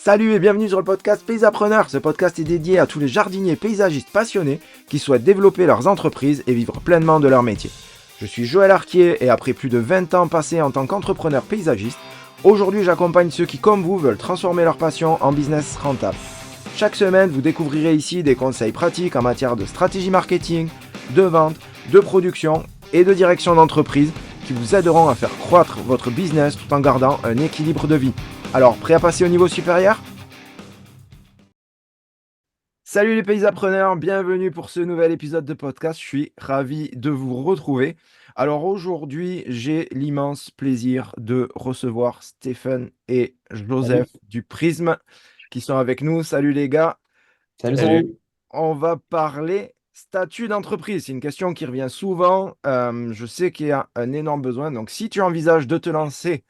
Salut et bienvenue sur le podcast Paysapreneur. Ce podcast est dédié à tous les jardiniers paysagistes passionnés qui souhaitent développer leurs entreprises et vivre pleinement de leur métier. Je suis Joël Arquier et après plus de 20 ans passés en tant qu'entrepreneur paysagiste, aujourd'hui j'accompagne ceux qui, comme vous, veulent transformer leur passion en business rentable. Chaque semaine, vous découvrirez ici des conseils pratiques en matière de stratégie marketing, de vente, de production et de direction d'entreprise qui vous aideront à faire croître votre business tout en gardant un équilibre de vie. Alors, prêt à passer au niveau supérieur? Salut les paysapreneurs, bienvenue pour ce nouvel épisode de podcast. Je suis ravi de vous retrouver. Alors aujourd'hui, j'ai l'immense plaisir de recevoir Stéphane et Joseph Salut. du Prisme qui sont avec nous. Salut les gars. Salut, Euh, salut. on va parler statut d'entreprise. C'est une question qui revient souvent. Je sais qu'il y a un énorme besoin. Donc si tu envisages de te lancer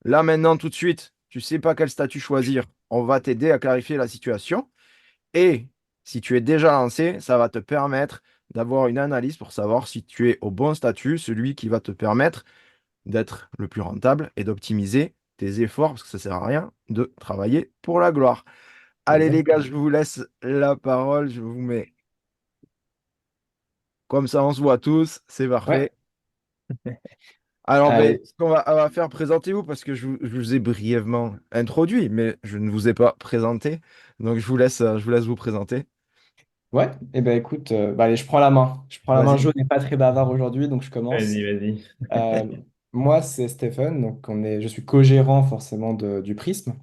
là maintenant tout de suite, tu sais pas quel statut choisir, on va t'aider à clarifier la situation. Et si tu es déjà lancé, ça va te permettre d'avoir une analyse pour savoir si tu es au bon statut, celui qui va te permettre d'être le plus rentable et d'optimiser tes efforts, parce que ça ne sert à rien de travailler pour la gloire. Allez les gars, Exactement. je vous laisse la parole, je vous mets comme ça, on se voit tous, c'est Ouais. parfait. Alors, ben, Allez. on va faire, présentez-vous, parce que je vous ai brièvement introduit, mais je ne vous ai pas présenté. Donc, je vous laisse vous présenter. Ouais. Eh ben écoute, allez, je prends la main. Je prends la main. Vas-y. Jo n'est pas très bavard aujourd'hui, donc je Vas-y, commence. vas-y. Euh, Moi, c'est Stephen. Donc je suis co-gérant forcément du Prisme.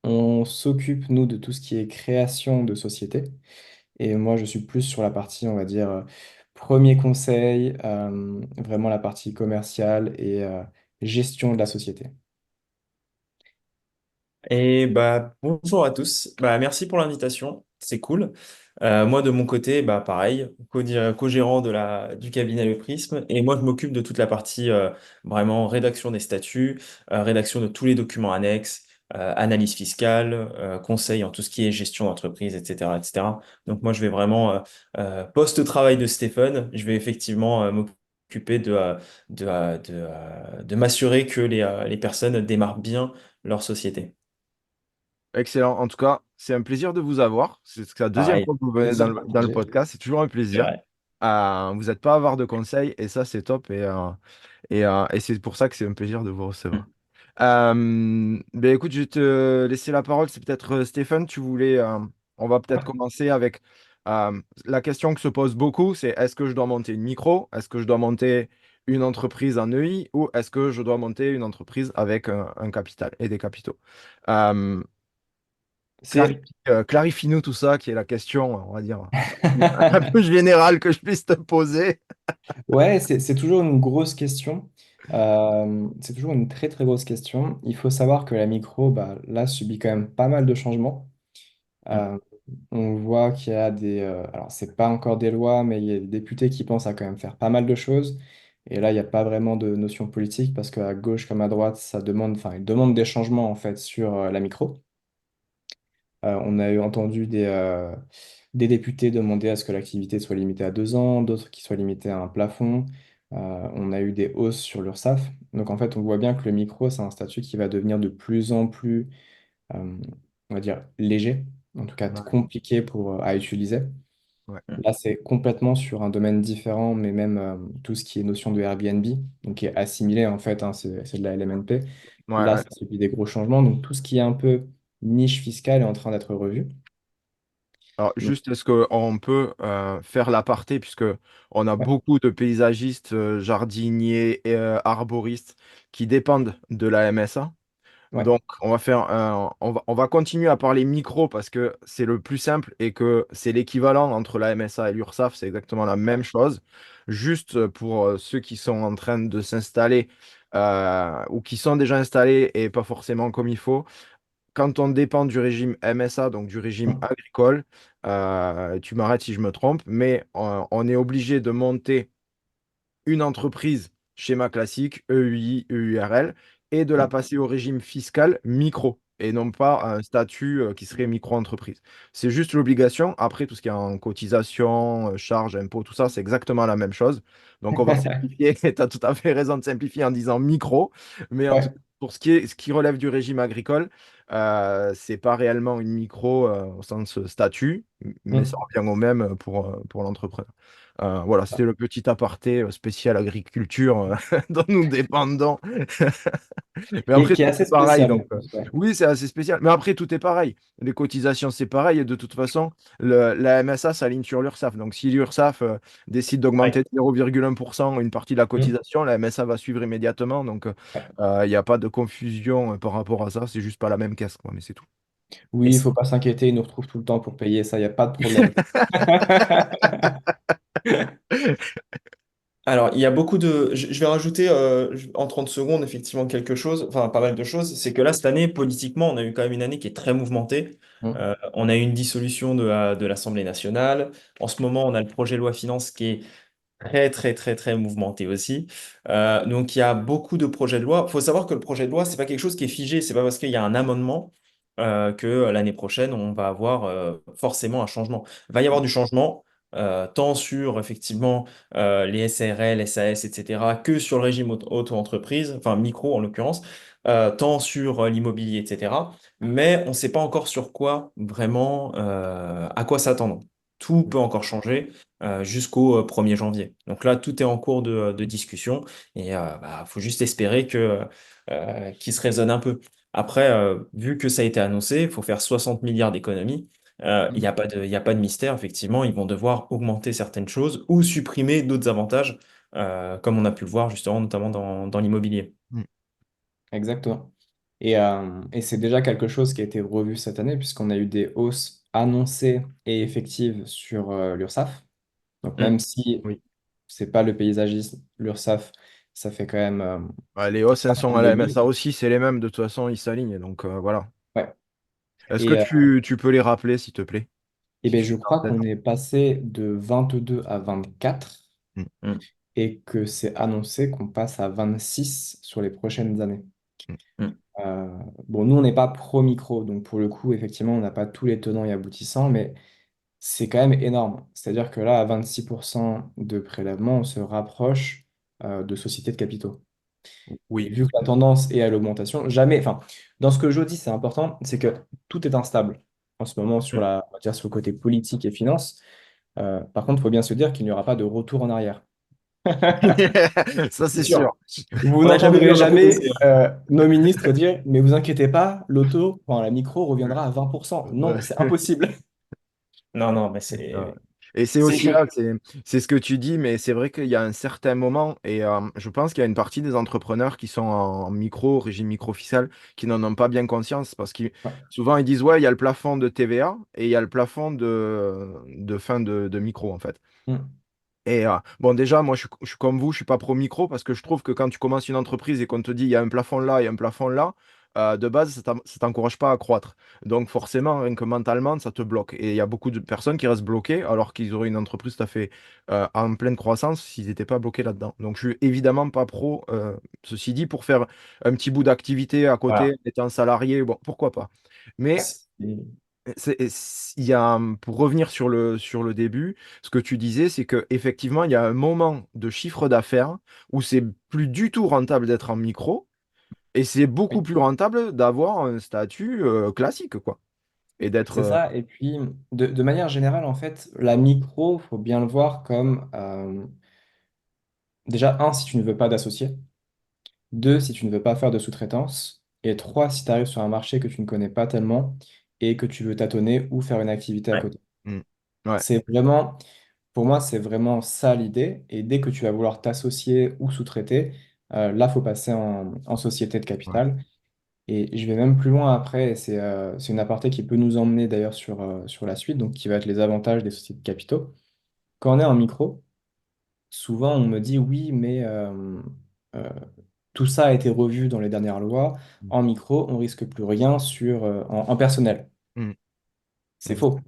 On s'occupe, nous, de tout ce qui est création de société. Et moi, je suis plus sur la partie, on va dire, premier conseil, vraiment la partie commerciale et gestion de la société. Et bah bonjour à tous. Bah merci pour l'invitation, c'est cool. Moi de mon côté, bah pareil, co-gérant du cabinet Le Prisme. Et moi je m'occupe de toute la partie vraiment rédaction des statuts, rédaction de tous les documents annexes, analyse fiscale, conseil en tout ce qui est gestion d'entreprise, etc., etc. Donc moi je vais vraiment post-travail de Stéphane, je vais effectivement m'occuper de m'assurer que les personnes démarrent bien leur société. Excellent. En tout cas, c'est un plaisir de vous avoir. C'est la deuxième Pareil, fois que vous venez Plaisir dans le partagé. podcast. C'est toujours un c'est plaisir. vrai. Vous n'êtes pas avare de conseils et ça, c'est top. Et c'est pour ça que c'est un plaisir de vous recevoir. Ben écoute, je vais te laisser la parole. C'est peut-être Stéphane, on va peut-être Ouais. commencer avec la question que se pose beaucoup, c'est est-ce que je dois monter une micro? Est-ce que je dois monter une entreprise en EI ou est-ce que je dois monter une entreprise avec un capital et des capitaux? Euh, C'est Clarifie-nous tout ça, qui est la question, on va dire, un peu générale que je puisse te poser. Ouais, c'est toujours une grosse question. C'est toujours une très très grosse question. Il faut savoir que la micro, bah, là, subit quand même pas mal de changements. Mm. Euh, on voit qu'il y a alors, c'est pas encore des lois, mais il y a des députés qui pensent à quand même faire pas mal de choses. Et là, il n'y a pas vraiment de notion politique parce qu'à gauche comme à droite, ça demande, enfin, ils demandent des changements en fait sur la micro. On a eu entendu des députés demander à ce que l'activité soit limitée à 2 ans, d'autres qui soient limitées à un plafond. On a eu des hausses sur l'URSSAF. Donc en fait, on voit bien que le micro, c'est un statut qui va devenir de plus en plus, euh, on va dire, léger, en tout cas Ouais, compliqué à utiliser. ouais, Là, c'est complètement sur un domaine différent, mais même tout ce qui est notion de Airbnb, donc qui est assimilé en fait, hein, c'est de la LMNP. ouais, Là, ouais. ça subit des gros changements. Donc tout ce qui est un peu niche fiscale est en train d'être revu. Alors, Donc, juste, est-ce qu'on peut faire l'aparté, puisque on a ouais, beaucoup de paysagistes, jardiniers et arboristes qui dépendent de la MSA. ouais, Donc, on va continuer à parler micro parce que c'est le plus simple et que c'est l'équivalent entre la MSA et l'URSSAF, c'est exactement la même chose. Juste pour ceux qui sont en train de s'installer ou qui sont déjà installés et pas forcément comme il faut. Quand on dépend du régime MSA, donc du régime agricole, tu m'arrêtes si je me trompe, mais on est obligé de monter une entreprise schéma classique, EUI, EURL, et de la ouais, passer au régime fiscal micro, et non pas à un statut qui serait micro-entreprise. C'est juste l'obligation. Après, tout ce qui est en cotisation, charges, impôts, tout ça, c'est exactement la même chose. Donc, on va simplifier. Tu as tout à fait raison de simplifier en disant micro, mais en tout ouais. pour ce qui relève du régime agricole, c'est pas réellement une micro au sens statut, mais ça Hmm. revient au même pour l'entrepreneur. Voilà, c'était le petit aparté spécial agriculture dont nous dépendons. Mais après, Qui est tout assez est pareil. spécial en Donc, plus. Ouais. oui, c'est assez spécial. Mais après, tout est pareil. Les cotisations, c'est pareil. Et de toute façon, la MSA s'aligne sur l'URSSAF. Donc, si l'URSSAF décide Ouais. d'augmenter de 0,1% une partie de la Hmm. cotisation, la MSA va suivre immédiatement. Donc, Ouais. il n'y a pas de confusion par rapport à ça. C'est juste pas la même caisse, quoi. Mais c'est tout. Et Oui, il faut pas s'inquiéter, ils nous retrouvent tout le temps pour payer ça, il n'y a pas de problème. Alors, il y a beaucoup de... Je vais rajouter en 30 secondes effectivement quelque chose, enfin pas mal de choses. C'est que là, cette année, politiquement, on a eu quand même une année qui est très mouvementée. Hmm. On a eu une dissolution de l'Assemblée nationale. En ce moment, on a le projet de loi finance qui est très, très, très, très mouvementé aussi. Donc, il y a beaucoup de projets de loi. Il faut savoir que le projet de loi, c'est pas quelque chose qui est figé. C'est pas parce qu'il y a un amendement que l'année prochaine, on va avoir forcément un changement. Il va y avoir du changement, tant sur effectivement les SARL, SAS, etc., que sur le régime auto-entreprise, enfin micro en l'occurrence, tant sur l'immobilier, etc. Mais on ne sait pas encore sur quoi vraiment, à quoi s'attendre. Tout peut encore changer jusqu'au 1er janvier. Donc là, tout est en cours de discussion et faut juste espérer qu'il se raisonne un peu. Après, vu que ça a été annoncé, il faut faire 60 milliards d'économies. Il n'y a pas il y a pas de mystère, effectivement. Ils vont devoir augmenter certaines choses ou supprimer d'autres avantages, comme on a pu le voir justement, notamment dans l'immobilier. Mm. Exactement. Et c'est déjà quelque chose qui a été revu cette année, puisqu'on a eu des hausses annoncées et effectives sur l'URSSAF. Donc Mm. même si Oui. c'est pas le paysagisme, l'URSSAF, ça fait quand même Les hausses, elles sont partie à de la lui. MSA aussi. C'est les mêmes. De toute façon, ils s'alignent. Donc, voilà. Ouais. Est-ce que Et, tu peux les rappeler, s'il te plaît? et Si ben, tu je les as en crois tête. qu'on est passé de 22 à 24 Mm. Mm. et que c'est annoncé qu'on passe à 26 sur les prochaines années. Mm. Mm. Euh, bon, nous, on n'est pas pro-micro, donc pour le coup, effectivement, on n'a pas tous les tenants et aboutissants, mais c'est quand même énorme. C'est-à-dire que là, à 26% de prélèvement, on se rapproche de sociétés de capitaux. Et Oui. vu que la tendance est à l'augmentation, jamais, enfin, dans ce que je dis, c'est important, c'est que tout est instable en ce moment sur Mm. on va dire, sur le côté politique et finance. Par contre, il faut bien se dire qu'il n'y aura pas de retour en arrière. Ça, C'est c'est sûr. sûr. Vous On n'a jamais vu n'entendrez un autre jamais côté. nos ministres dire, mais vous inquiétez pas, l'auto, enfin, la micro reviendra à 20%. Non, c'est impossible. Non, non, mais Ouais. Et c'est c'est aussi que là, c'est ce que tu dis, mais c'est vrai qu'il y a un certain moment, et je pense qu'il y a une partie des entrepreneurs qui sont en micro, régime micro-fiscal, qui n'en ont pas bien conscience, parce que Ouais. souvent ils disent, ouais, il y a le plafond de TVA et il y a le plafond de fin de micro, en fait. Mm. Et bon, déjà, moi, je suis comme vous, je suis pas pro micro parce que je trouve que quand tu commences une entreprise et qu'on te dit il y a un plafond là, il y a un plafond là, de base, ça t'encourage pas à croître. Donc, forcément, rien que mentalement, ça te bloque. Et il y a beaucoup de personnes qui restent bloquées alors qu'ils auraient une entreprise tout à fait en pleine croissance s'ils n'étaient pas bloqués là-dedans. Donc, je suis évidemment pas pro. Ceci dit, pour faire un petit bout d'activité à côté, voilà. étant salarié, bon, pourquoi pas. Mais C'est- il y a, pour revenir sur le début, ce que tu disais, c'est que effectivement, il y a un moment de chiffre d'affaires où c'est plus du tout rentable d'être en micro et c'est beaucoup Oui, plus rentable d'avoir un statut classique, quoi. Et d'être. c'est ça. Et puis, de manière générale, en fait, la micro, faut bien le voir comme déjà, un, si tu ne veux pas d'associé. Deux, si tu ne veux pas faire de sous-traitance. Et trois, si tu arrives sur un marché que tu ne connais pas tellement et que tu veux tâtonner ou faire une activité à ouais. côté. Mm. Ouais, C'est vraiment, pour moi, c'est vraiment ça l'idée. Et dès que tu vas vouloir t'associer ou sous-traiter, là, faut passer en société de ouais. capital. Et je vais même plus loin après, et c'est une aparté qui peut nous emmener d'ailleurs sur la suite, donc qui va être les avantages des sociétés de capitaux. Quand on est en micro, souvent on me dit oui, mais euh, tout ça a été revu dans les dernières lois. Mm. En micro, on risque plus rien en personnel. Mm. C'est Exact. faux.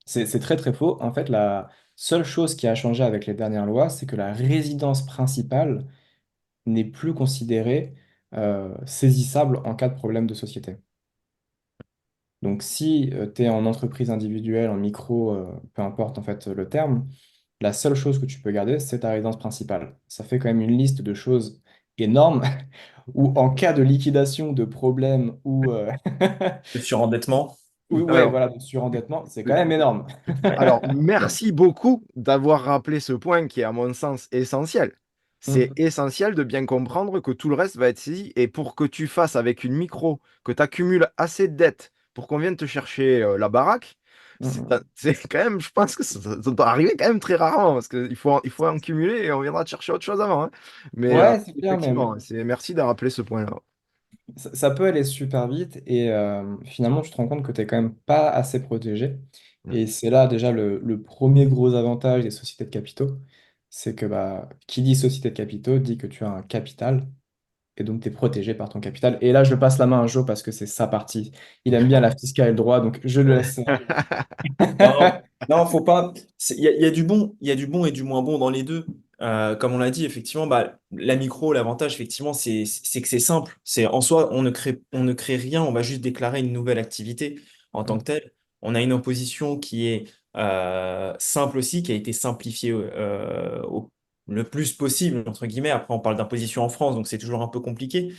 C'est très très faux. En fait, la seule chose qui a changé avec les dernières lois, c'est que la résidence principale n'est plus considérée saisissable en cas de problème de société. Donc, si tu es en entreprise individuelle, en micro, peu importe en fait le terme, la seule chose que tu peux garder, c'est ta résidence principale. Ça fait quand même une liste de choses énorme, ou en cas de liquidation, de problème, ou, Le surendettement. ouais, Alors, voilà, de surendettement, c'est quand même énorme. alors, merci beaucoup d'avoir rappelé ce point qui est, à mon sens, essentiel. C'est Mhm, essentiel de bien comprendre que tout le reste va être saisi. Et pour que tu fasses avec une micro, que tu accumules assez de dettes pour qu'on vienne te chercher la baraque, mhm. c'est quand même, je pense que ça doit arriver quand même très rarement parce qu'il faut en cumuler et on viendra te chercher autre chose avant, hein. Mais Ouais, c'est clair, mais effectivement, merci de rappeler ce point-là. ça peut aller super vite et finalement, tu te rends compte que tu n'es quand même pas assez protégé. Mm. Et c'est là déjà le premier gros avantage des sociétés de capitaux, c'est que bah, qui dit société de capitaux dit que tu as un capital et donc tu es protégé par ton capital. Et là, je passe la main à Joe parce que c'est sa partie. Il aime bien la fiscale et le droit, donc je le laisse. Non, non, faut pas. Il y a du bon, il y a du bon et du moins bon dans les deux. Comme on l'a dit, effectivement, bah, la micro, l'avantage, effectivement, c'est que c'est simple. C'est en soi, on ne crée rien, on va juste déclarer une nouvelle activité en tant que telle. On a une imposition qui est simple aussi, qui a été simplifiée le plus possible, entre guillemets. Après, on parle d'imposition en France, donc c'est toujours un peu compliqué.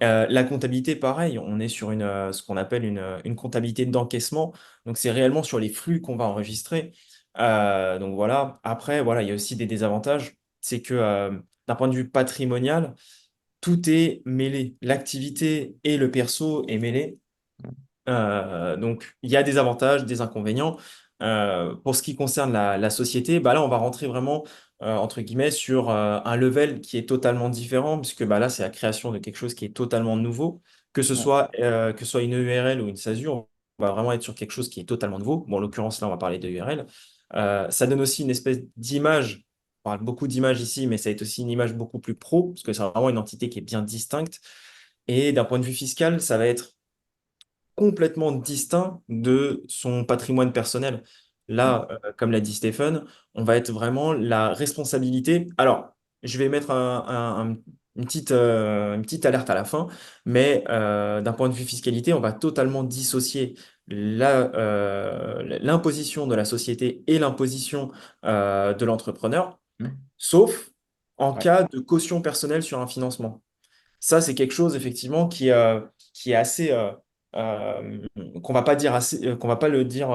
La comptabilité, pareil, on est sur ce qu'on appelle une comptabilité d'encaissement. Donc, c'est réellement sur les flux qu'on va enregistrer. Donc, voilà. Après, voilà, il y a aussi des désavantages. C'est que d'un point de vue patrimonial, tout est mêlé. L'activité et le perso est mêlé. Donc, il y a des avantages, des inconvénients. Pour ce qui concerne la société, bah là, on va rentrer vraiment, entre guillemets, sur un level qui est totalement différent, puisque bah là, c'est la création de quelque chose qui est totalement nouveau, Ouais, que ce soit une URL ou une SASU, on va vraiment être sur quelque chose qui est totalement nouveau. Bon, en l'occurrence, là, on va parler de URL. Ça donne aussi une espèce d'image. On parle beaucoup d'image ici, mais ça va être aussi une image beaucoup plus pro, parce que c'est vraiment une entité qui est bien distincte. Et d'un point de vue fiscal, ça va être complètement distinct de son patrimoine personnel. ouais, Là, comme l'a dit Stephen, on va être vraiment la responsabilité. Alors, je vais mettre une petite alerte à la fin, mais d'un point de vue fiscalité, on va totalement dissocier l'imposition de la société et l'imposition de l'entrepreneur, sauf en ouais, cas de caution personnelle sur un financement. Ça, c'est quelque chose effectivement qui est assez qu'on va pas dire assez, qu'on va pas le dire,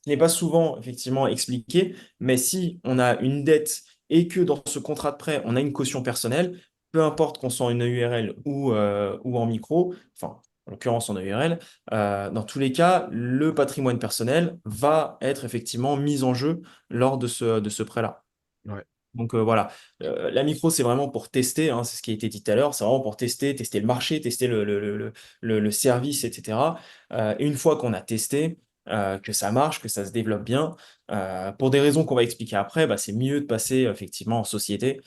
qui n'est pas souvent effectivement expliqué. Mais si on a une dette et que dans ce contrat de prêt on a une caution personnelle, peu importe qu'on soit en URL ou en micro, enfin en l'occurrence en URL, dans tous les cas, le patrimoine personnel va être effectivement mis en jeu lors de ce prêt-là. Ouais. Donc voilà. La micro, c'est vraiment pour tester, hein, c'est ce qui a été dit tout à l'heure, c'est vraiment pour tester le marché, tester le service, etc. Et une fois qu'on a testé, que ça marche, que ça se développe bien, pour des raisons qu'on va expliquer après, bah, c'est mieux de passer effectivement en société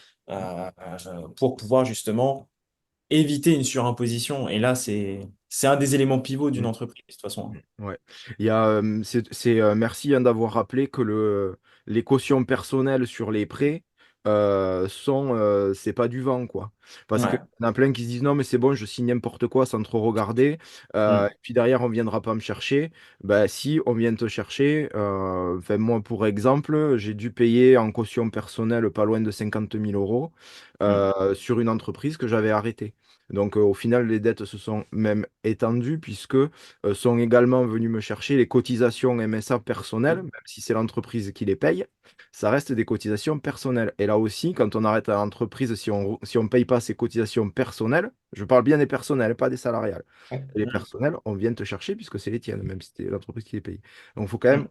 pour pouvoir justement éviter une surimposition. Et là, c'est un des éléments pivots d'une Mm. entreprise, de toute façon. Ouais. Merci hein, d'avoir rappelé que les cautions personnelles sur les prêts c'est pas du vent, quoi. Parce qu'il Ouais. y en a plein qui se disent non, mais c'est bon, je signe n'importe quoi sans trop regarder. Et Mm. puis derrière, on viendra pas me chercher. Ben, si on vient te chercher, enfin, moi, pour exemple, j'ai dû payer en caution personnelle pas loin de 50 000 € Mm. sur une entreprise que j'avais arrêtée. Donc, au final, les dettes se sont même étendues puisque sont également venus me chercher les cotisations MSA personnelles, même si c'est l'entreprise qui les paye, ça reste des cotisations personnelles. Et là aussi, quand on arrête l'entreprise, si on paye pas ces cotisations personnelles, je parle bien des personnelles, pas des salariales. ouais. Et les Mm. personnels, on vient te chercher puisque c'est les tiennes, même si c'est l'entreprise qui les paye. Donc, il faut quand même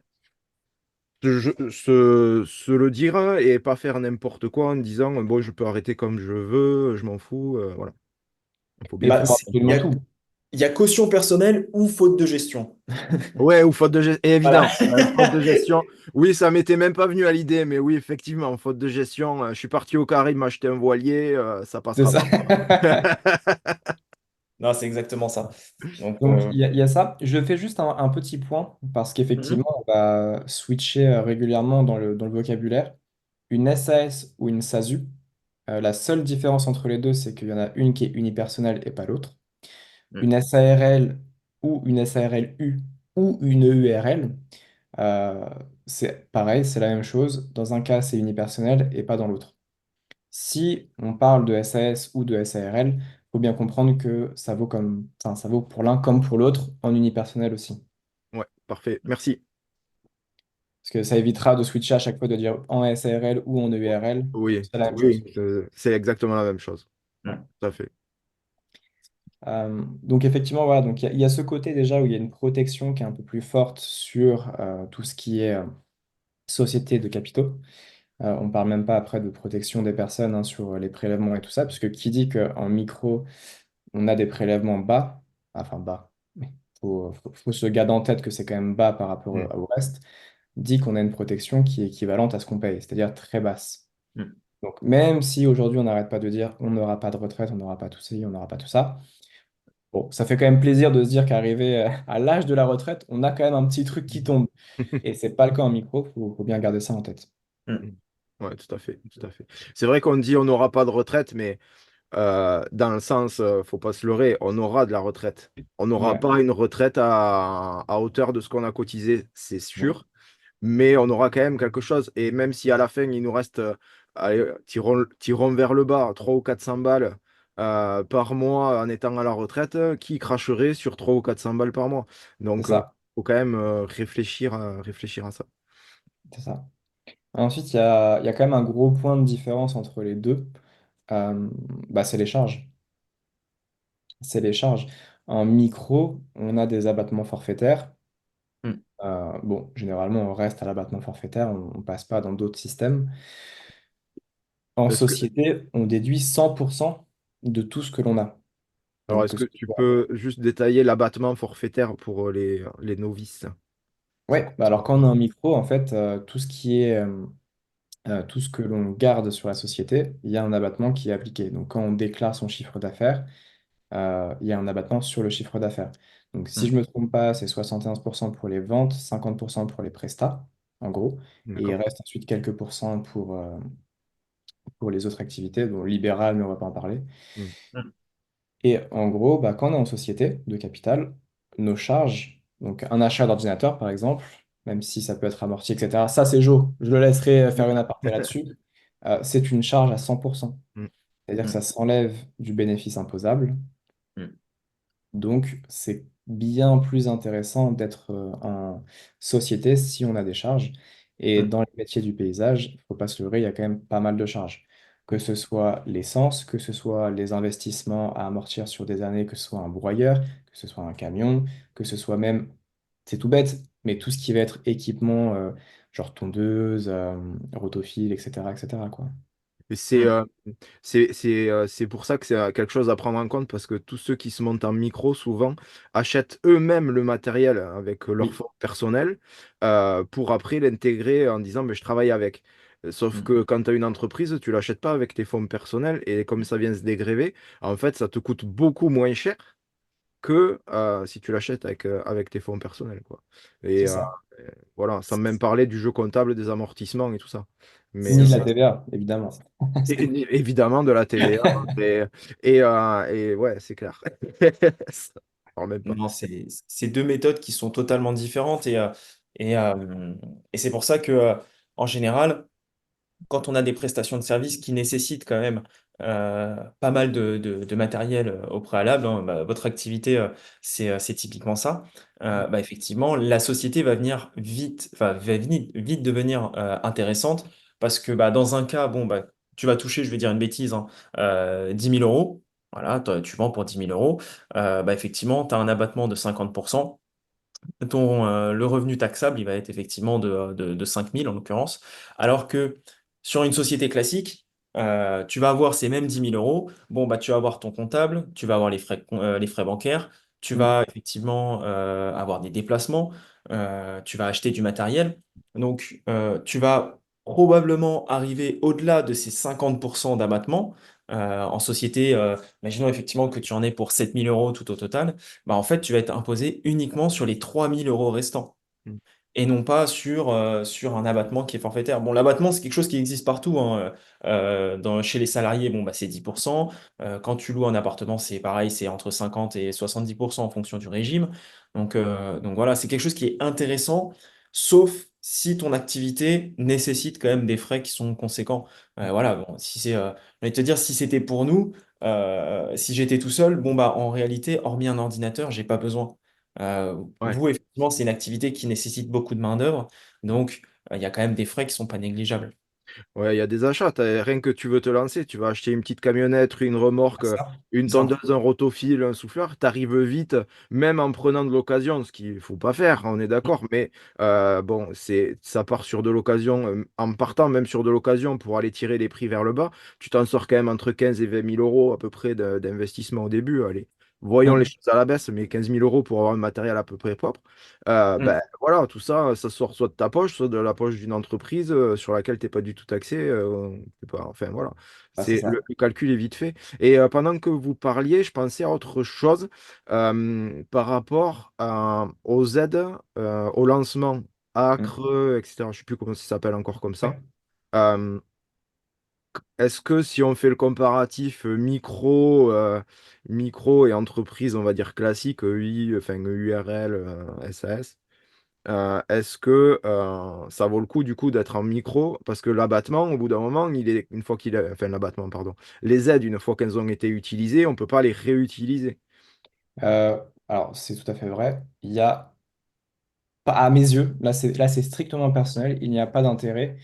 Mm. se le dire et pas faire n'importe quoi en disant, bon, je peux arrêter comme je veux, je m'en fous. Voilà. Il faut bien Il Bah, faire. faut il y absolument a, tout. il y a caution personnelle ou faute de gestion. Ouais, ou faute de gestion. Voilà. Évidemment, faute de gestion. Oui, ça m'était même pas venu à l'idée, mais oui, effectivement, faute de gestion. Je suis parti au Caraïbes m'acheter un voilier, ça C'est passera ça. pas. Non, c'est exactement ça. Donc, Donc, il y a ça. Je fais juste un petit point parce mhm, qu'effectivement, on va switcher régulièrement dans le vocabulaire. Une SAS ou une SASU, la seule différence entre les deux, c'est qu'il y en a une qui est unipersonnelle et pas l'autre. mhm. Une SARL ou une SARLU ou une URL, euh, c'est pareil, c'est la même chose. Dans un cas, c'est unipersonnel et pas dans l'autre. Si on parle de SAS ou de SARL, il faut bien comprendre que ça vaut comme, enfin, ça vaut pour l'un comme pour l'autre en unipersonnel aussi. Ouais, parfait. Merci. Parce que ça évitera de switcher à chaque fois de dire en SARL ou en EURL. Oui, C'est la même oui, chose. c'est exactement la même chose. Ouais, Mm. tout à fait. Donc effectivement, voilà, donc il y a ce côté déjà où il y a une protection qui est un peu plus forte sur tout ce qui est société de capitaux. On parle même pas après de protection des personnes hein, sur les prélèvements et tout ça, puisque qui dit qu'en micro, on a des prélèvements bas, enfin bas, mais faut se garder en tête que c'est quand même bas par rapport Mm. au reste, dit qu'on a une protection qui est équivalente à ce qu'on paye, c'est-à-dire très basse. Mm. Donc même si aujourd'hui on n'arrête pas de dire on n'aura pas de retraite, on n'aura pas tout ci, on n'aura pas tout ça, bon, ça fait quand même plaisir de se dire qu'arrivé à l'âge de la retraite, on a quand même un petit truc qui tombe. Et c'est pas le cas en micro, faut bien garder ça en tête. Mm. Mm. Ouais, tout à fait, tout à fait. C'est vrai qu'on dit on n'aura pas de retraite, mais dans le sens, faut pas se leurrer, on aura de la retraite. On n'aura Ouais, pas une retraite à hauteur de ce qu'on a cotisé, c'est ouais, sûr, mais on aura quand même quelque chose. Et même si à la fin, il nous reste, allez, tirons vers le bas, 300 ou 400 balles par mois en étant à la retraite, qui cracherait sur 300 ou 400 balles par mois? c'est Donc, ça, faut quand même réfléchir à ça. c'est ça. Ensuite, il y a quand même un gros point de différence entre les deux. Euh, Bah, c'est les charges. C'est les charges. En micro, on a des abattements forfaitaires. Mm. Bon, généralement, on reste à l'abattement forfaitaire, on ne passe pas dans d'autres systèmes. En Est-ce que, société, on déduit 100% de tout ce que l'on a. alors, Donc, est-ce que que ce tu soit... peux juste détailler l'abattement forfaitaire pour les novices? C'est Ouais, quoi bah ça? alors quand on a un micro, en fait, tout ce qui est tout ce que l'on garde sur la société, il y a un abattement qui est appliqué. Donc, quand on déclare son chiffre d'affaires, il y a un abattement sur le chiffre d'affaires. Donc, si je Mm. ne me trompe pas, c'est 71% pour les ventes, 50% pour les prestats, en gros, et il D'accord. reste ensuite quelques pourcents pour les autres activités, dont libéral, mais on ne va pas en parler. Mm. Mm. Et en gros, bah, quand on est en société de capital, nos charges, donc un achat d'ordinateur par exemple, même si ça peut être amorti, etc., ça c'est Joe, je le laisserai faire une aparté là-dessus, c'est une charge à 100%. Mm. C'est-à-dire que Mm. ça s'enlève du bénéfice imposable. Mm. Donc, c'est bien plus intéressant d'être en société si on a des charges. Et Mm. dans les métiers du paysage, il ne faut pas se leurrer, il y a quand même pas mal de charges. Que ce soit l'essence, que ce soit les investissements à amortir sur des années, que ce soit un broyeur, que ce soit un camion, que ce soit même, c'est tout bête, mais tout ce qui va être équipement, genre tondeuse, rotophile, etc., etc., quoi. Et c'est pour ça que c'est quelque chose à prendre en compte parce que tous ceux qui se montent en micro, souvent, achètent eux-mêmes le matériel avec leur Oui, fonds personnel pour après l'intégrer en disant mais je travaille avec. Sauf Mm. que quand tu as une entreprise, tu l'achètes pas avec tes fonds personnels et comme ça vient se dégréver, en fait, ça te coûte beaucoup moins cher que si tu l'achètes avec tes fonds personnels, quoi. c'est Et ça. voilà, sans même parler du jeu comptable, des amortissements et tout ça. Mais Ni de la TVA, évidemment. évidemment de la TVA et ouais, c'est clair. Ça, on parle même pas. Non, c'est deux méthodes qui sont totalement différentes et, euh, et c'est pour ça que, en général, quand on a des prestations de services qui nécessitent quand même pas mal de matériel au préalable, hein, bah, votre activité, c'est typiquement ça, bah, effectivement, la société va venir vite, enfin, vite devenir intéressante parce que bah, dans un cas, bon, bah, tu vas toucher, je vais dire une bêtise, hein, 10 000 euros. Voilà, tu vends pour 10 000 euros. Bah, effectivement, tu as un abattement de 50%. Le revenu taxable, il va être effectivement de 5 000 en l'occurrence, alors que sur une société classique, tu vas avoir ces mêmes 10 000 euros. Bon, bah, tu vas avoir ton comptable, tu vas avoir les frais bancaires, tu Mm. vas effectivement avoir des déplacements, tu vas acheter du matériel. Donc, tu vas probablement arriver au-delà de ces 50% d'abattement. En société, imaginons effectivement que tu en es pour 7 000 euros tout au total, bah, en fait, tu vas être imposé uniquement sur les 3 000 euros restants Mm. et non pas sur un abattement qui est forfaitaire. Bon, l'abattement, c'est quelque chose qui existe partout, hein. Chez les salariés, bon, bah, c'est 10%. Quand tu loues un appartement, c'est pareil, c'est entre 50 et 70% en fonction du régime. Donc voilà, c'est quelque chose qui est intéressant, sauf si ton activité nécessite quand même des frais qui sont conséquents. Voilà, bon, si c'est, je vais te dire, si c'était pour nous, si j'étais tout seul, bon, bah, en réalité, hormis un ordinateur, j'ai pas besoin. Ouais. Vous, effectivement, c'est une activité qui nécessite beaucoup de main-d'œuvre, donc il y a quand même des frais qui sont pas négligeables. Ouais, il y a des achats. Rien que tu veux te lancer, tu vas acheter une petite camionnette, une remorque, Ça, une c'est ça. tondeuse, un rotophile, un souffleur. Tu arrives vite, même en prenant de l'occasion, ce qu'il faut pas faire, on est d'accord. Mais bon, ça part sur de l'occasion. En partant même sur de l'occasion pour aller tirer les prix vers le bas, tu t'en sors quand même entre 15 et 20 000 euros à peu près d'investissement au début. Allez, voyons les Mm, choses à la baisse, mais 15 000 euros pour avoir un matériel à peu près propre. mm. Ben, voilà, tout ça, ça sort soit de ta poche, soit de la poche d'une entreprise sur laquelle tu n'es pas du tout taxé. Enfin, voilà, Ah, c'est ça. le calcul est vite fait. Et pendant que vous parliez, je pensais à autre chose par rapport aux aides au lancement, Mm. Acre, etc. Je ne sais plus comment ça s'appelle encore comme ça. Ouais. Euh, Est-ce que si on fait le comparatif micro et entreprise, on va dire classique, EI, enfin URL, SAS, est-ce que ça vaut le coup du coup d'être en micro? Parce que l'abattement, au bout d'un moment, une fois enfin l'abattement, pardon, les aides, une fois qu'elles ont été utilisées, on ne peut pas les réutiliser. Euh, alors, c'est tout à fait vrai. Il y a, à mes yeux, là c'est strictement personnel, il n'y a pas d'intérêt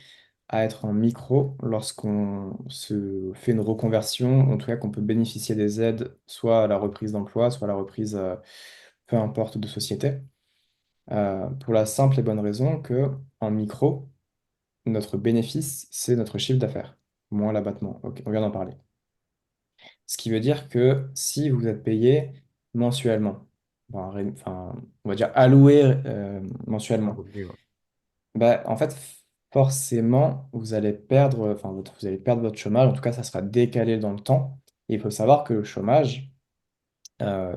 à être en micro lorsqu'on se fait une reconversion, en tout cas qu'on peut bénéficier des aides, soit à la reprise d'emploi, soit à la reprise, peu importe, de société. Pour la simple et bonne raison que en micro, notre bénéfice, c'est notre chiffre d'affaires, moins l'abattement. Ok, on vient d'en parler. Ce qui veut dire que si vous êtes payé mensuellement, enfin, on va dire alloué Un mensuellement, revenu, ouais. bah, en fait, forcément, vous allez perdre, enfin, vous allez perdre votre chômage. En tout cas, ça sera décalé dans le temps. Et il faut savoir que le chômage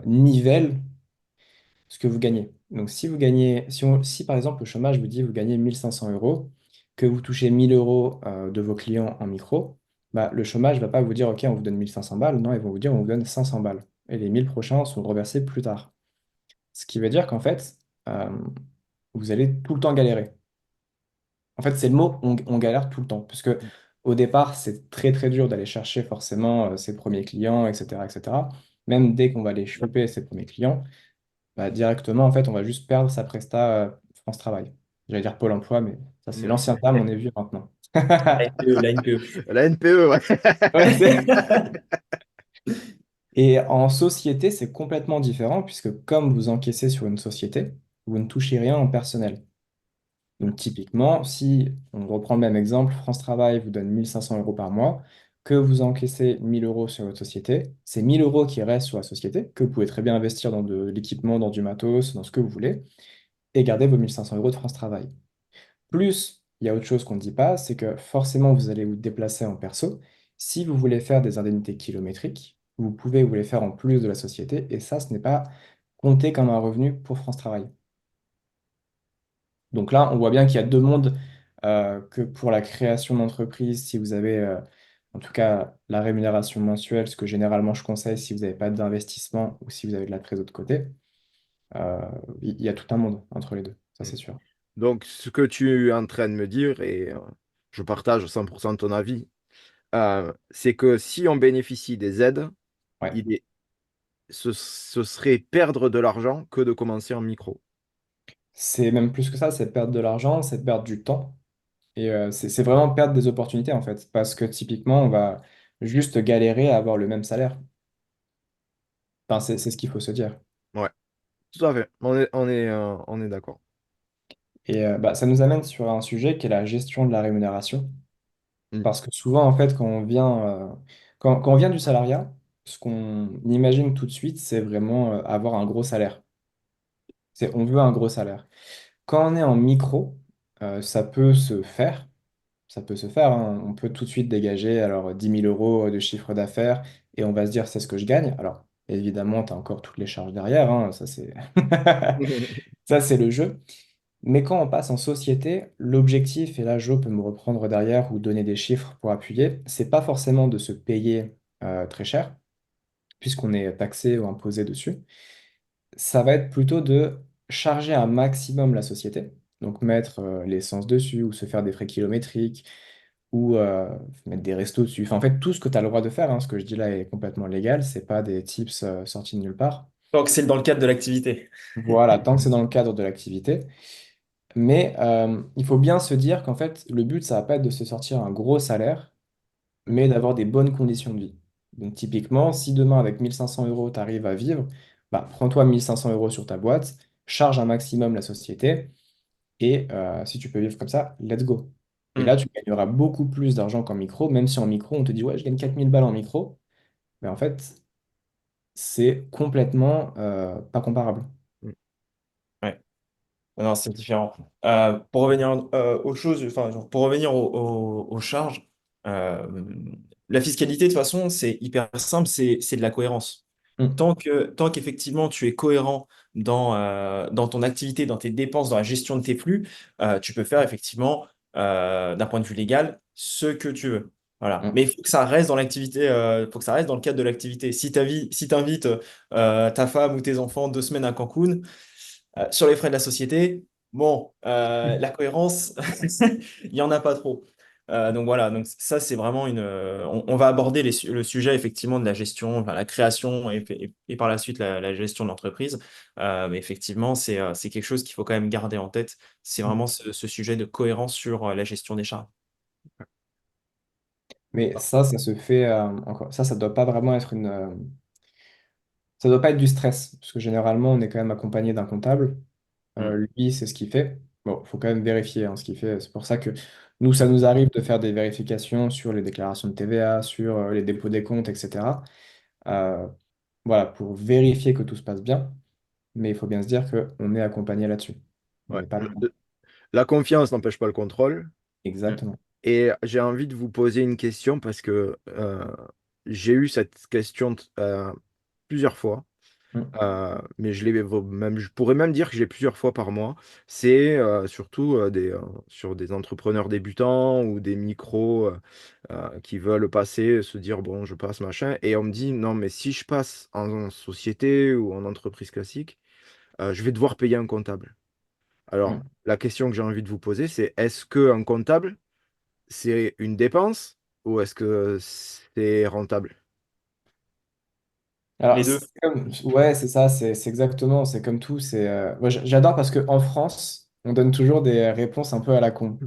nivelle ce que vous gagnez. Donc, si vous gagnez, si par exemple le chômage vous dit vous gagnez 1500 euros, que vous touchez 1000 euros de vos clients en micro, bah, le chômage ne va pas vous dire OK, on vous donne 1500 balles. Non, ils vont vous dire on vous donne 500 balles. Et les 1000 prochains sont reversés plus tard. Ce qui veut dire qu'en fait, euh, vous allez tout le temps galérer. En fait, c'est le mot, on galère tout le temps. Parce que au départ, c'est très très dur d'aller chercher forcément ses premiers clients, etc., etc. Même dès qu'on va aller choper ses premiers clients, bah, directement, en fait, on va juste perdre sa presta France Travail. J'allais dire Pôle emploi, mais ça, c'est Ouais. l'ancien terme, on est vieux maintenant. La NPE, la NPE. La NPE, ouais. Ouais, Et en société, c'est complètement différent, puisque comme vous encaissez sur une société, vous ne touchez rien en personnel. Donc typiquement, si on reprend le même exemple, France Travail vous donne 1500 euros par mois, que vous encaissez 1000 euros sur votre société, c'est 1000 euros qui restent sur la société, que vous pouvez très bien investir dans de l'équipement, dans du matos, dans ce que vous voulez, et garder vos 1500 euros de France Travail. Plus, il y a autre chose qu'on ne dit pas, c'est que forcément vous allez vous déplacer en perso. Si vous voulez faire des indemnités kilométriques, vous pouvez vous les faire en plus de la société, et ça, ce n'est pas compté comme un revenu pour France Travail. Donc là, on voit bien qu'il y a deux mondes, que pour la création d'entreprise, si vous avez en tout cas la rémunération mensuelle, ce que généralement je conseille si vous n'avez pas d'investissement ou si vous avez de la trésor de côté, euh, il y a tout un monde entre les deux, ça c'est sûr. Donc, ce que tu es en train de me dire, et je partage 100% ton avis, c'est que si on bénéficie des aides, Ouais. il est, ce serait perdre de l'argent que de commencer en micro. C'est même plus que ça, c'est perdre de l'argent, c'est perdre du temps. Et c'est vraiment perdre des opportunités en fait, parce que typiquement, on va juste galérer à avoir le même salaire. Enfin, c'est ce qu'il faut se dire. Ouais, tout à fait. On est d'accord. Et bah, ça nous amène sur un sujet qui est la gestion de la rémunération. Mm. Parce que souvent, en fait, quand on vient du salariat, ce qu'on imagine tout de suite, c'est vraiment avoir un gros salaire. On veut un gros salaire. Quand on est en micro, ça peut se faire. Ça peut se faire, hein. On peut tout de suite dégager alors 10 000 euros de chiffre d'affaires et on va se dire c'est ce que je gagne. Alors, évidemment, tu as encore toutes les charges derrière, hein, ça c'est ça c'est le jeu. Mais quand on passe en société, l'objectif, et là Jo peut me reprendre derrière ou donner des chiffres pour appuyer, c'est pas forcément de se payer très cher, puisqu'on est taxé ou imposé dessus. Ça va être plutôt de charger un maximum la société. Donc mettre l'essence dessus ou se faire des frais kilométriques ou mettre des restos dessus. Enfin, en fait, tout ce que tu as le droit de faire, hein, ce que je dis là est complètement légal, c'est pas des tips sortis de nulle part. Donc, c'est dans le cadre de l'activité. Voilà, tant que c'est dans le cadre de l'activité. Mais il faut bien se dire qu'en fait, le but, ça va pas être de se sortir un gros salaire, mais d'avoir des bonnes conditions de vie. Donc typiquement, si demain, avec 1 500 euros, tu arrives à vivre, bah, prends-toi 1 500 euros sur ta boîte, charge un maximum la société, et si tu peux vivre comme ça, let's go. Et là, Mm. tu gagneras beaucoup plus d'argent qu'en micro, même si en micro, on te dit, ouais, je gagne 4 000 balles en micro. Mais en fait, c'est complètement pas comparable. Ouais. Non, c'est différent. Pour revenir aux choses, enfin, genre, pour revenir aux charges, euh, la fiscalité, de toute façon, c'est hyper simple, c'est de la cohérence. Mm, Tant qu'effectivement tu es cohérent dans ton activité, dans tes dépenses, dans la gestion de tes flux, tu peux faire effectivement, d'un point de vue légal, ce que tu veux. Voilà. mm, Mais il faut que ça reste dans l'activité, faut que ça reste dans le cadre de l'activité. Si tu invites ta femme ou tes enfants 2 semaines à Cancun, sur les frais de la société, bon, mm, la cohérence, il n'y en a pas trop. Donc voilà, donc ça c'est vraiment on va aborder le sujet effectivement de la gestion, enfin, la création et par la suite la gestion de l'entreprise. Mais effectivement, c'est quelque chose qu'il faut quand même garder en tête. C'est mm. vraiment ce sujet de cohérence sur la gestion des charges. Mais ça se fait encore. Ça doit pas vraiment être ça doit pas être du stress, parce que généralement, on est quand même accompagné d'un comptable. Mm, Lui, c'est ce qu'il fait. Bon, faut quand même vérifier ce qu'il fait. C'est pour ça que nous, ça nous arrive de faire des vérifications sur les déclarations de TVA, sur les dépôts des comptes, etc. Euh, voilà, pour vérifier que tout se passe bien. Mais il faut bien se dire qu'on est accompagné là-dessus. On Ouais. n'est pas le... La confiance n'empêche pas le contrôle. mm, Exactement. Et j'ai envie de vous poser une question parce que j'ai eu cette question plusieurs fois. Mm, Mais je pourrais même dire que j'ai plusieurs fois par mois. C'est surtout sur des entrepreneurs débutants ou des micros qui veulent passer, se dire, bon, je passe, machin. Et on me dit, non, mais si je passe en société ou en entreprise classique, je vais devoir payer un comptable. Alors, mm. la question que j'ai envie de vous poser, c'est est-ce qu'un comptable, c'est une dépense ou est-ce que c'est rentable? Les Alors, deux. ouais, c'est ça, c'est exactement, c'est comme tout. Moi, j'adore parce qu'en France, on donne toujours des réponses un peu à la con.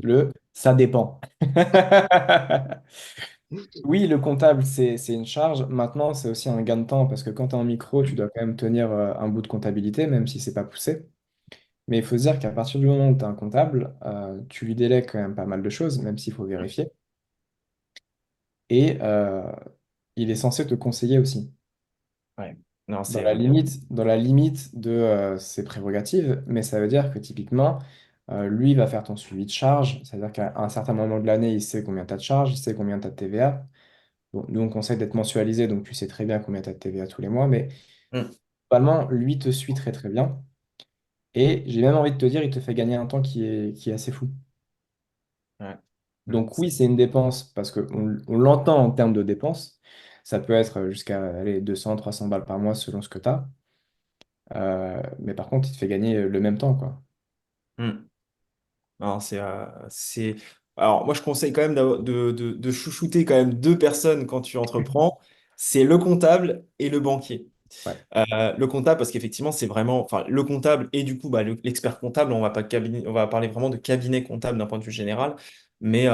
Ça dépend. Oui, le comptable, c'est une charge. Maintenant, c'est aussi un gain de temps parce que quand tu es en micro, tu dois quand même tenir un bout de comptabilité, même si c'est pas poussé. Mais il faut se dire qu'à partir du moment où tu as un comptable, tu lui délègues quand même pas mal de choses, même s'il faut vérifier. Et il est censé te conseiller aussi. Ouais. Non, Dans la limite de ses prérogatives, mais ça veut dire que typiquement, lui va faire ton suivi de charge, c'est-à-dire qu'à un certain moment de l'année, il sait combien tu as de charge, il sait combien tu as de TVA. Bon, nous, on conseille d'être mensualisé, donc tu sais très bien combien tu as de TVA tous les mois, mais Mm, globalement, lui te suit très très bien. Et j'ai même envie de te dire, il te fait gagner un temps qui est assez fou. ouais. Mm, Donc oui, c'est une dépense, parce qu'on l'entend en termes de dépenses. Ça peut être jusqu'à allez, 200, 300 balles par mois selon ce que tu as. Mais par contre, il te fait gagner le même temps, quoi. mm. Non, Alors, moi, je conseille quand même de chouchouter quand même deux personnes quand tu entreprends. C'est le comptable et le banquier. Ouais. Le comptable, parce qu'effectivement, c'est vraiment, enfin, le comptable et du coup, bah, l'expert comptable, on va pas on va parler vraiment de cabinet comptable d'un point de vue général, mais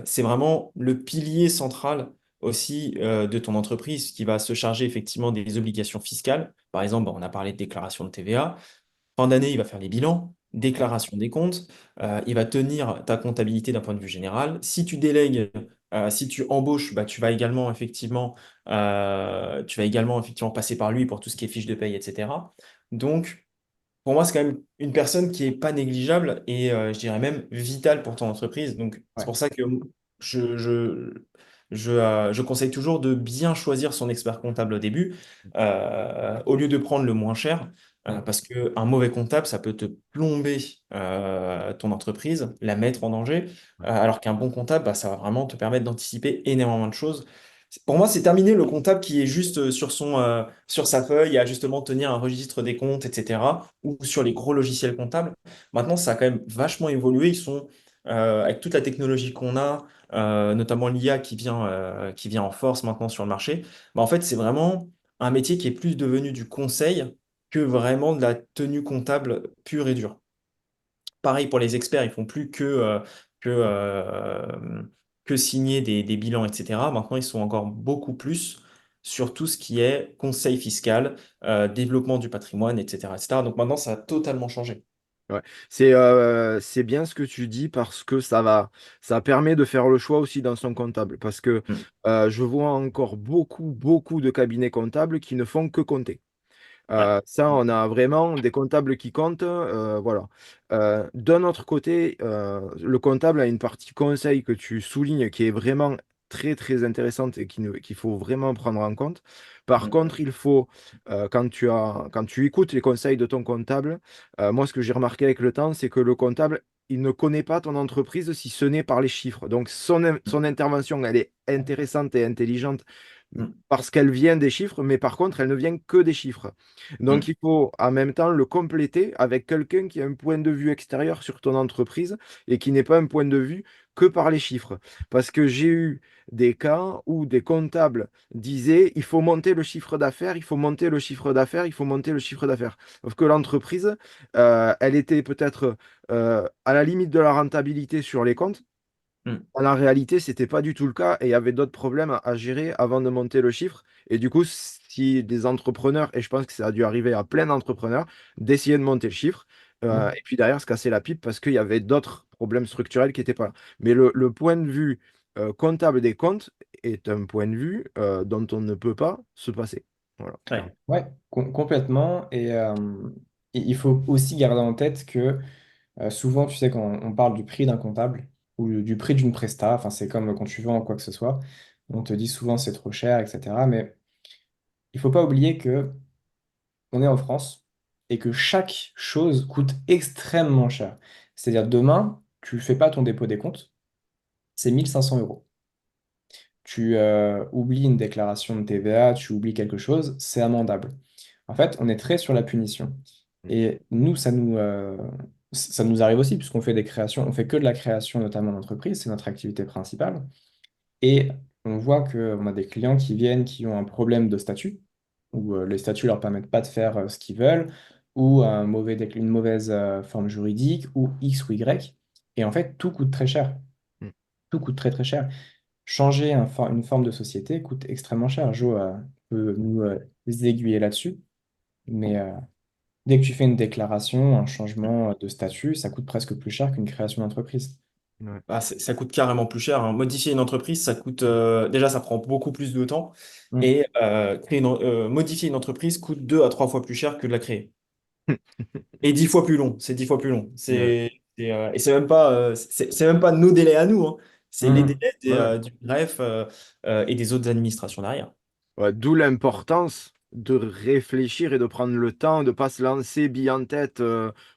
c'est vraiment le pilier central aussi de ton entreprise qui va se charger effectivement des obligations fiscales. Par exemple, bah, on a parlé de déclaration de TVA. Fin d'année, il va faire les bilans, déclaration des comptes, il va tenir ta comptabilité d'un point de vue général. Si tu délègues, si tu embauches, bah, tu vas également effectivement passer par lui pour tout ce qui est fiche de paye, etc. Donc, pour moi, c'est quand même une personne qui est pas négligeable et je dirais même vitale pour ton entreprise. Donc, c'est Ouais. pour ça que je, je, je conseille toujours de bien choisir son expert comptable au début, au lieu de prendre le moins cher, Mm. parce qu'un mauvais comptable, ça peut te plomber ton entreprise, la mettre en danger, Ouais. alors qu'un bon comptable, bah, ça va vraiment te permettre d'anticiper énormément de choses. Pour moi, c'est terminé le comptable qui est juste sur sa feuille à justement tenir un registre des comptes, etc. Ou sur les gros logiciels comptables. Maintenant, ça a quand même vachement évolué. Ils sont, avec toute la technologie qu'on a, notamment l'IA qui vient en force maintenant sur le marché, bah, en fait, c'est vraiment un métier qui est plus devenu du conseil que vraiment de la tenue comptable pure et dure. Pareil pour les experts, ils font plus que, euh, que signer des bilans, etc. Maintenant, ils sont encore beaucoup plus sur tout ce qui est conseil fiscal, développement du patrimoine, etc., etc. Donc maintenant, ça a totalement changé. Ouais. C'est bien ce que tu dis parce que ça permet de faire le choix aussi dans son comptable. Parce que Mm. je vois encore beaucoup de cabinets comptables qui ne font que compter. Ouais. Ça, on a vraiment des comptables qui comptent. Voilà. D'un autre côté, le comptable a une partie conseil que tu soulignes qui est vraiment très intéressante et qu'il faut vraiment prendre en compte. Par Mm. contre, il faut, quand tu écoutes les conseils de ton comptable, moi, ce que j'ai remarqué avec le temps, c'est que le comptable, il ne connaît pas ton entreprise si ce n'est par les chiffres. Donc, son intervention, elle est intéressante et intelligente Mm. parce qu'elle vient des chiffres, mais par contre, elle ne vient que des chiffres. Donc, Mm. il faut en même temps le compléter avec quelqu'un qui a un point de vue extérieur sur ton entreprise et qui n'est pas un point de vue que par les chiffres. Parce que j'ai eu des cas où des comptables disaient, il faut monter le chiffre d'affaires, il faut monter le chiffre d'affaires, il faut monter le chiffre d'affaires. Sauf que l'entreprise, elle était peut-être à la limite de la rentabilité sur les comptes. Mm. Dans la réalité, c'était pas du tout le cas et il y avait d'autres problèmes à gérer avant de monter le chiffre. Et du coup, si des entrepreneurs, et je pense que ça a dû arriver à plein d'entrepreneurs, d'essayer de monter le chiffre, Mm. et puis derrière se casser la pipe parce qu'il y avait d'autres problèmes structurels qui n'étaient pas là. Mais le point de vue comptable des comptes est un point de vue dont on ne peut pas se passer. Voilà, clairement. Ouais. Ouais, complètement. Et il faut aussi garder en tête que souvent, tu sais, quand on parle du prix d'un comptable ou du prix d'une presta, enfin, c'est comme quand tu vends quoi que ce soit, on te dit souvent c'est trop cher, etc. Mais il faut pas oublier que on est en France et que chaque chose coûte extrêmement cher. C'est-à-dire, demain, tu fais pas ton dépôt des comptes, c'est 1 500 euros. Tu oublies une déclaration de TVA, tu oublies quelque chose, c'est amendable. En fait, on est très sur la punition. Mm. Et nous, ça nous arrive aussi, puisqu'on fait des créations, on fait que de la création, notamment d'entreprise, c'est notre activité principale. Et on voit qu'on a des clients qui viennent, qui ont un problème de statut, où les statuts leur permettent pas de faire ce qu'ils veulent, ou une mauvaise forme juridique, ou X ou Y. Et en fait, tout coûte très cher. Mm. Tout coûte très cher. Changer une forme de société coûte extrêmement cher. Jo peut nous aiguiller là-dessus. Mais dès que tu fais une déclaration, un changement de statut, ça coûte presque plus cher qu'une création d'entreprise. Ouais. Ah, ça coûte carrément plus cher, hein. Modifier une entreprise, ça coûte déjà, ça prend beaucoup plus de temps. Mm. Et modifier une entreprise coûte 2 à 3 fois plus cher que de la créer. Et 10 fois plus long, c'est 10 fois plus long. Ouais. Et c'est même pas nos délais à nous, hein. C'est les Mm. délais Ouais. du greffe et des autres administrations derrière. Ouais, d'où l'importance de réfléchir et de prendre le temps, de pas se lancer bille en tête.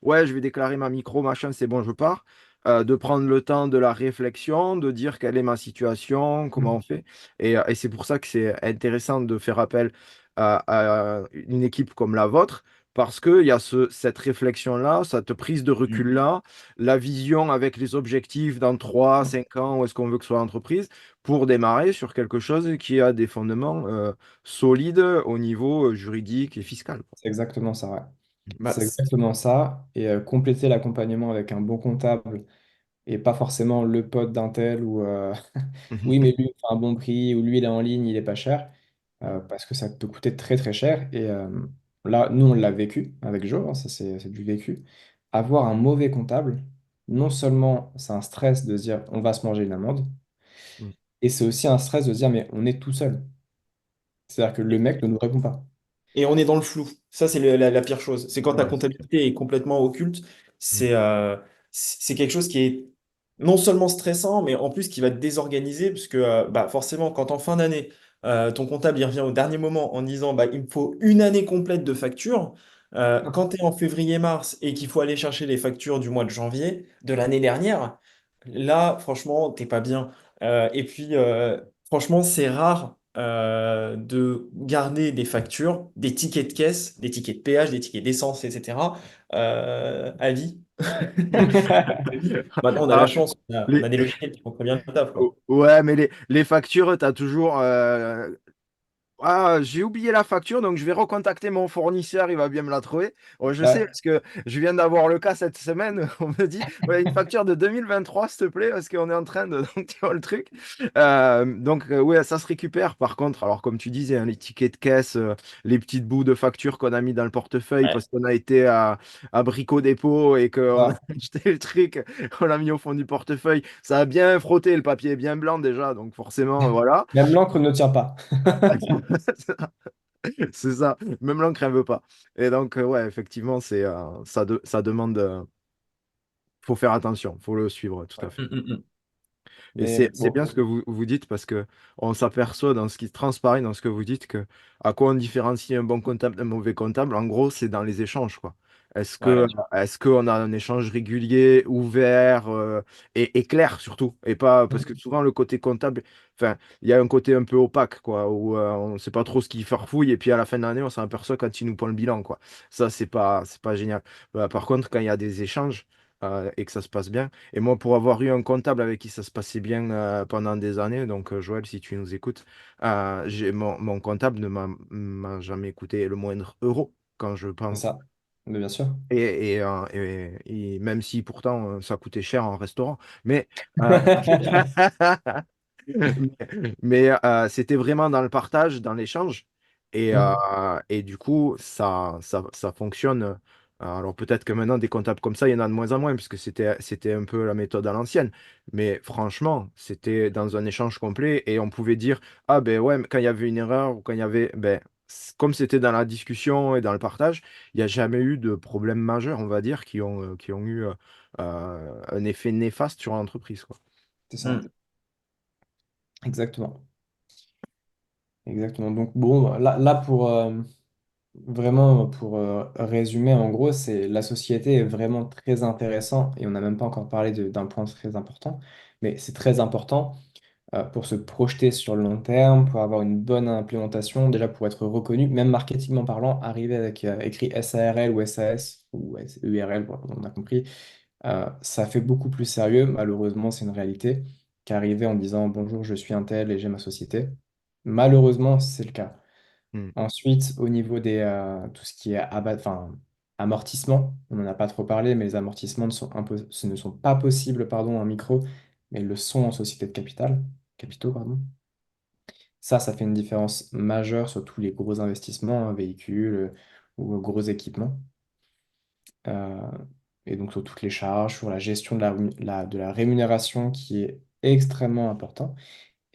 Ouais, je vais déclarer ma micro, machin, c'est bon, je pars. De prendre le temps de la réflexion, de dire quelle est ma situation, comment on fait. Et c'est pour ça que c'est intéressant de faire appel à une équipe comme la vôtre, parce qu'il y a cette réflexion-là, cette prise de Mm. recul-là, la vision avec les objectifs dans 3 5 ans, où est-ce qu'on veut que soit l'entreprise pour démarrer sur quelque chose qui a des fondements solides au niveau juridique et fiscal. C'est exactement ça, ouais. Bah, C'est exactement ça. Et compléter l'accompagnement avec un bon comptable et pas forcément le pote d'un tel ou oui, mais lui, il fait un bon prix ou lui, il est en ligne, il est pas cher parce que ça peut coûter très cher. Et là, nous, on l'a vécu avec Jo, hein, ça c'est du vécu. Avoir un mauvais comptable, non seulement c'est un stress de se dire on va se manger une amende, et c'est aussi un stress de se dire mais on est tout seul. C'est-à-dire que le mec ne nous répond pas. Et on est dans le flou. Ça, c'est la pire chose. C'est quand ta Ouais. comptabilité est complètement occulte. C'est quelque chose qui est non seulement stressant, mais en plus qui va te désorganiser, puisque bah, forcément, quand en fin d'année, ton comptable il revient au dernier moment en disant bah, il me faut une année complète de factures. Quand tu es en février-mars et qu'il faut aller chercher les factures du mois de janvier de l'année dernière, là, franchement, t'es pas bien. Et puis, franchement, c'est rare de garder des factures, des tickets de caisse, des tickets de péage, des tickets d'essence, etc. À vie. Maintenant, on a la Alors, chance, on les, a des logiciels qui font très bien le taf, quoi. ouais, mais les factures, tu as toujours ah, j'ai oublié la facture, donc je vais recontacter mon fournisseur, il va bien me la trouver. Bon, je sais, Ouais. parce que je viens d'avoir le cas cette semaine. On me dit, ouais, une facture de 2023, s'il te plaît, parce qu'on est en train de... Donc, tu vois le truc. Ouais, ça se récupère. Par contre, alors, comme tu disais, hein, les tickets de caisse, les petites bouts de facture qu'on a mis dans le portefeuille Ouais. parce qu'on a été à Brico Dépôt et qu'on a Ça. acheté le truc, on l'a mis au fond du portefeuille. Ça a bien frotté, le papier est bien blanc déjà, donc forcément, voilà. Même l'encre ne tient pas. C'est ça, même l'encre, elle veut pas. Et donc, ouais, effectivement, ça demande. Faut faire attention, faut le suivre, tout à fait. Mm, mm, mm. Et Mais c'est bon, bien ce que vous dites parce que on s'aperçoit dans ce qui transparaît dans ce que vous dites que à quoi on différencie un bon comptable d'un mauvais comptable, en gros, c'est dans les échanges, quoi. Est-ce Ouais, que bien sûr. est-ce qu'on a un échange régulier, ouvert et clair surtout, et pas parce que souvent le côté comptable, enfin, il y a un côté un peu opaque, quoi, où on ne sait pas trop ce qu'il farfouille et puis à la fin de l'année, on s'en aperçoit quand il nous prend le bilan, quoi. Ça, c'est pas génial. Par contre, quand il y a des échanges et que ça se passe bien. Et moi, pour avoir eu un comptable avec qui ça se passait bien pendant des années, donc Joël, si tu nous écoutes, mon comptable ne m'a jamais coûté le moindre euro quand je c'est pense. ça. Mais bien sûr. Et même si pourtant ça coûtait cher en restaurant. Euh, mais c'était vraiment dans le partage, dans l'échange. Et du coup, ça fonctionne. Alors peut-être que maintenant, des comptables comme ça, il y en a de moins en moins, puisque c'était un peu la méthode à l'ancienne. Mais franchement, c'était dans un échange complet et on pouvait dire, ah ben ouais, mais quand il y avait une erreur ou quand il y avait, ben, comme c'était dans la discussion et dans le partage, il n'y a jamais eu de problème majeur, on va dire, qui ont eu un effet néfaste sur l'entreprise, quoi. C'est ça. Mm. Exactement. Exactement. Donc bon, là pour vraiment pour résumer, en gros, c'est la société est vraiment très intéressant et on n'a même pas encore parlé d'un point très important, mais c'est très important pour se projeter sur le long terme, pour avoir une bonne implémentation, déjà pour être reconnu, même marketingment parlant, arriver avec écrit SARL ou SAS ou URL, voilà, on a compris, ça fait beaucoup plus sérieux. Malheureusement, c'est une réalité qu'arriver en disant bonjour, je suis un tel et j'ai ma société. Malheureusement, c'est le cas. Hmm. Ensuite, au niveau des tout ce qui est enfin, amortissement, on n'en a pas trop parlé, mais les amortissements ce ne sont pas possibles pardon, en micro, mais ils le sont en société de capitaux, pardon. Ça fait une différence majeure sur tous les gros investissements, hein, véhicules ou gros équipements. Euh, et donc sur toutes les charges, sur la gestion de la rémunération qui est extrêmement important.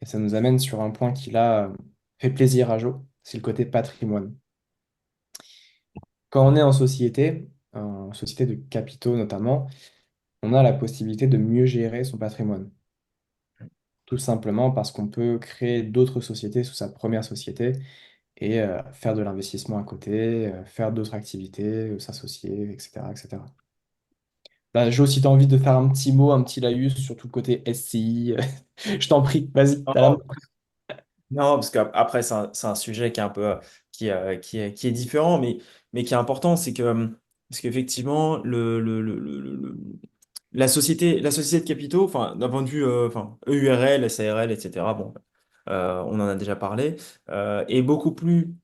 Et ça nous amène sur un point qui là fait plaisir à Joe, c'est le côté patrimoine. Quand on est en société de capitaux notamment, on a la possibilité de mieux gérer son patrimoine. Tout simplement parce qu'on peut créer d'autres sociétés sous sa première société et faire de l'investissement à côté, faire d'autres activités, s'associer, etc., etc. Bah, Jo, si tu as envie de faire un petit mot, un petit laïus sur tout le côté SCI, je t'en prie, vas-y, t'as la main. Non, non, parce qu'après, c'est un sujet qui est un peu, qui est différent, mais qui est important, c'est que, parce qu'effectivement, la société de capitaux, enfin, d'un point de vue, enfin, EURL, SARL, etc., bon, on en a déjà parlé, est beaucoup plus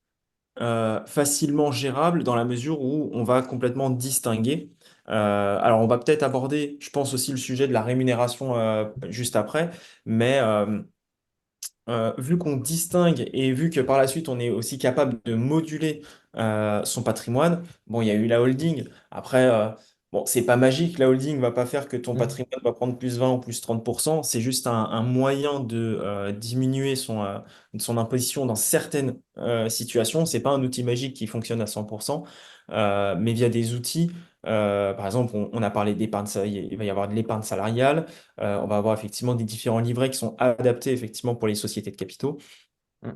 facilement gérable dans la mesure où on va complètement distinguer. Alors, on va peut-être aborder, je pense aussi le sujet de la rémunération juste après, mais vu qu'on distingue et vu que par la suite on est aussi capable de moduler son patrimoine, bon, il y a eu la holding. Après, bon, c'est pas magique, la holding va pas faire que ton Mm. patrimoine va prendre plus 20 ou plus 30%. C'est juste un moyen de diminuer son imposition dans certaines situations. C'est pas un outil magique qui fonctionne à 100%, mais via des outils. Par exemple, on a parlé d'épargne, il va y avoir de l'épargne salariale. On va avoir effectivement des différents livrets qui sont adaptés effectivement pour les sociétés de capitaux. Mm.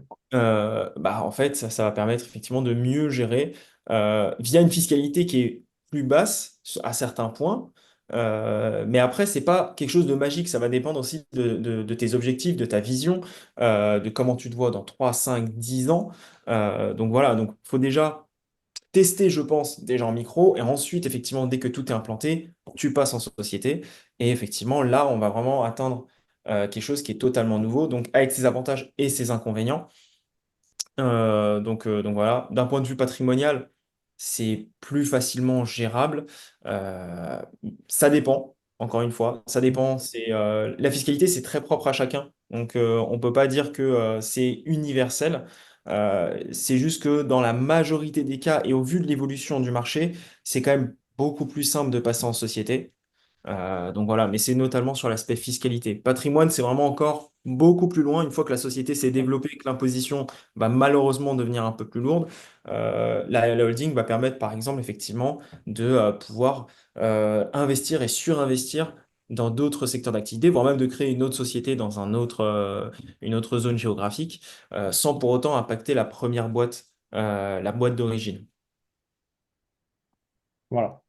Bah, en fait, ça va permettre effectivement de mieux gérer via une fiscalité qui est plus basse à certains points, Mais après, c'est pas quelque chose de magique. Ça va dépendre aussi de tes objectifs, de ta vision, de comment tu te vois dans 3, 5, 10 ans. Donc voilà, donc il faut déjà tester, je pense, déjà en micro. Et ensuite, effectivement, dès que tout est implanté, tu passes en société. Et effectivement, là, on va vraiment atteindre quelque chose qui est totalement nouveau, donc avec ses avantages et ses inconvénients. Donc voilà, d'un point de vue patrimonial, c'est plus facilement gérable. Euh, Ça dépend, encore une fois, ça dépend. La fiscalité, c'est très propre à chacun. Donc on ne peut pas dire que c'est universel. C'est juste que dans la majorité des cas, et au vu de l'évolution du marché, c'est quand même beaucoup plus simple de passer en société. Donc voilà, mais c'est notamment sur l'aspect fiscalité. Patrimoine, c'est vraiment encore beaucoup plus loin. Une fois que la société s'est développée, que l'imposition va malheureusement devenir un peu plus lourde, la holding va permettre, par exemple, effectivement, de pouvoir investir et surinvestir dans d'autres secteurs d'activité, voire même de créer une autre société dans une autre zone géographique, sans pour autant impacter la boîte d'origine. Voilà.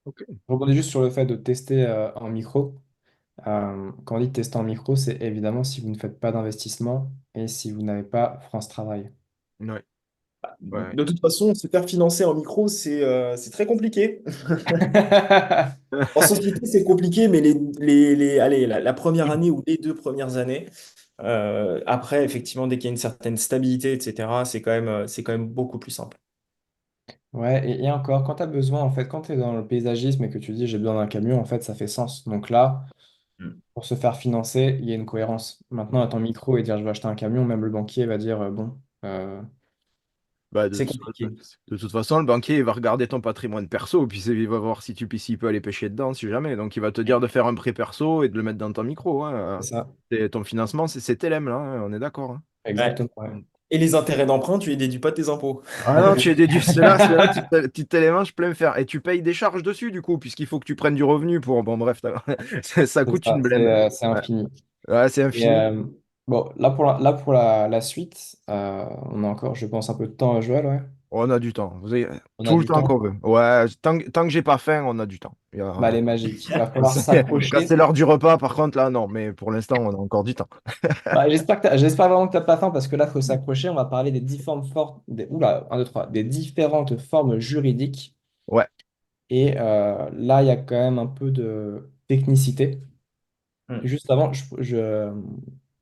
Ok. Je rebondis juste sur le fait de tester en micro. Quand on dit tester en micro, c'est évidemment si vous ne faites pas d'investissement et si vous n'avez pas France Travail. Ouais, ouais. De toute façon, se faire financer en micro, c'est très compliqué. En société, c'est compliqué, mais allez, la première année ou les 2 premières années, après, effectivement, dès qu'il y a une certaine stabilité, etc., c'est quand même beaucoup plus simple. Ouais, et encore, quand tu as besoin, en fait, quand tu es dans le paysagisme et que tu dis j'ai besoin d'un camion, en fait, ça fait sens. Donc là, Mm. pour se faire financer, il y a une cohérence. Maintenant, à ton micro et dire je vais acheter un camion, même le banquier va dire bon, Bah, C'est compliqué. de toute façon, le banquier il va regarder ton patrimoine perso, puis il va voir si s'il peut aller pêcher dedans, si jamais. Donc il va te dire de faire un prêt perso et de le mettre dans ton micro, hein. c'est ça, Ton financement, c'est TLM, là, hein, on est d'accord, hein. Ouais. exactement. Ouais. Mm. Et les intérêts d'emprunt, tu les déduis pas de tes impôts. Ah non, tu es déduit. C'est là, petit élément, je peux me faire. Et tu payes des charges dessus, du coup, puisqu'il faut que tu prennes du revenu pour. Bon, bref, ça C'est coûte ça, une blende. c'est Ouais, infini. ouais, c'est Et infini. bon, la suite, on a encore, je pense, un peu de temps à Joël, ouais. On a du temps. Vous avez On a tout le du temps qu'on temps. veut. Ouais, tant que j'ai pas faim, on a du temps. Bah, elle est magique. Il va falloir Quand c'est s'accrocher. l'heure du repas, par contre, là, non. Mais pour l'instant, on a encore du temps. Bah, j'espère vraiment que tu n'as pas faim parce que là, il faut s'accrocher. On va parler des différentes formes, oula, un, deux, trois, des différentes formes juridiques. Ouais. Et là, il y a quand même un peu de technicité. Mm. Juste avant, je vais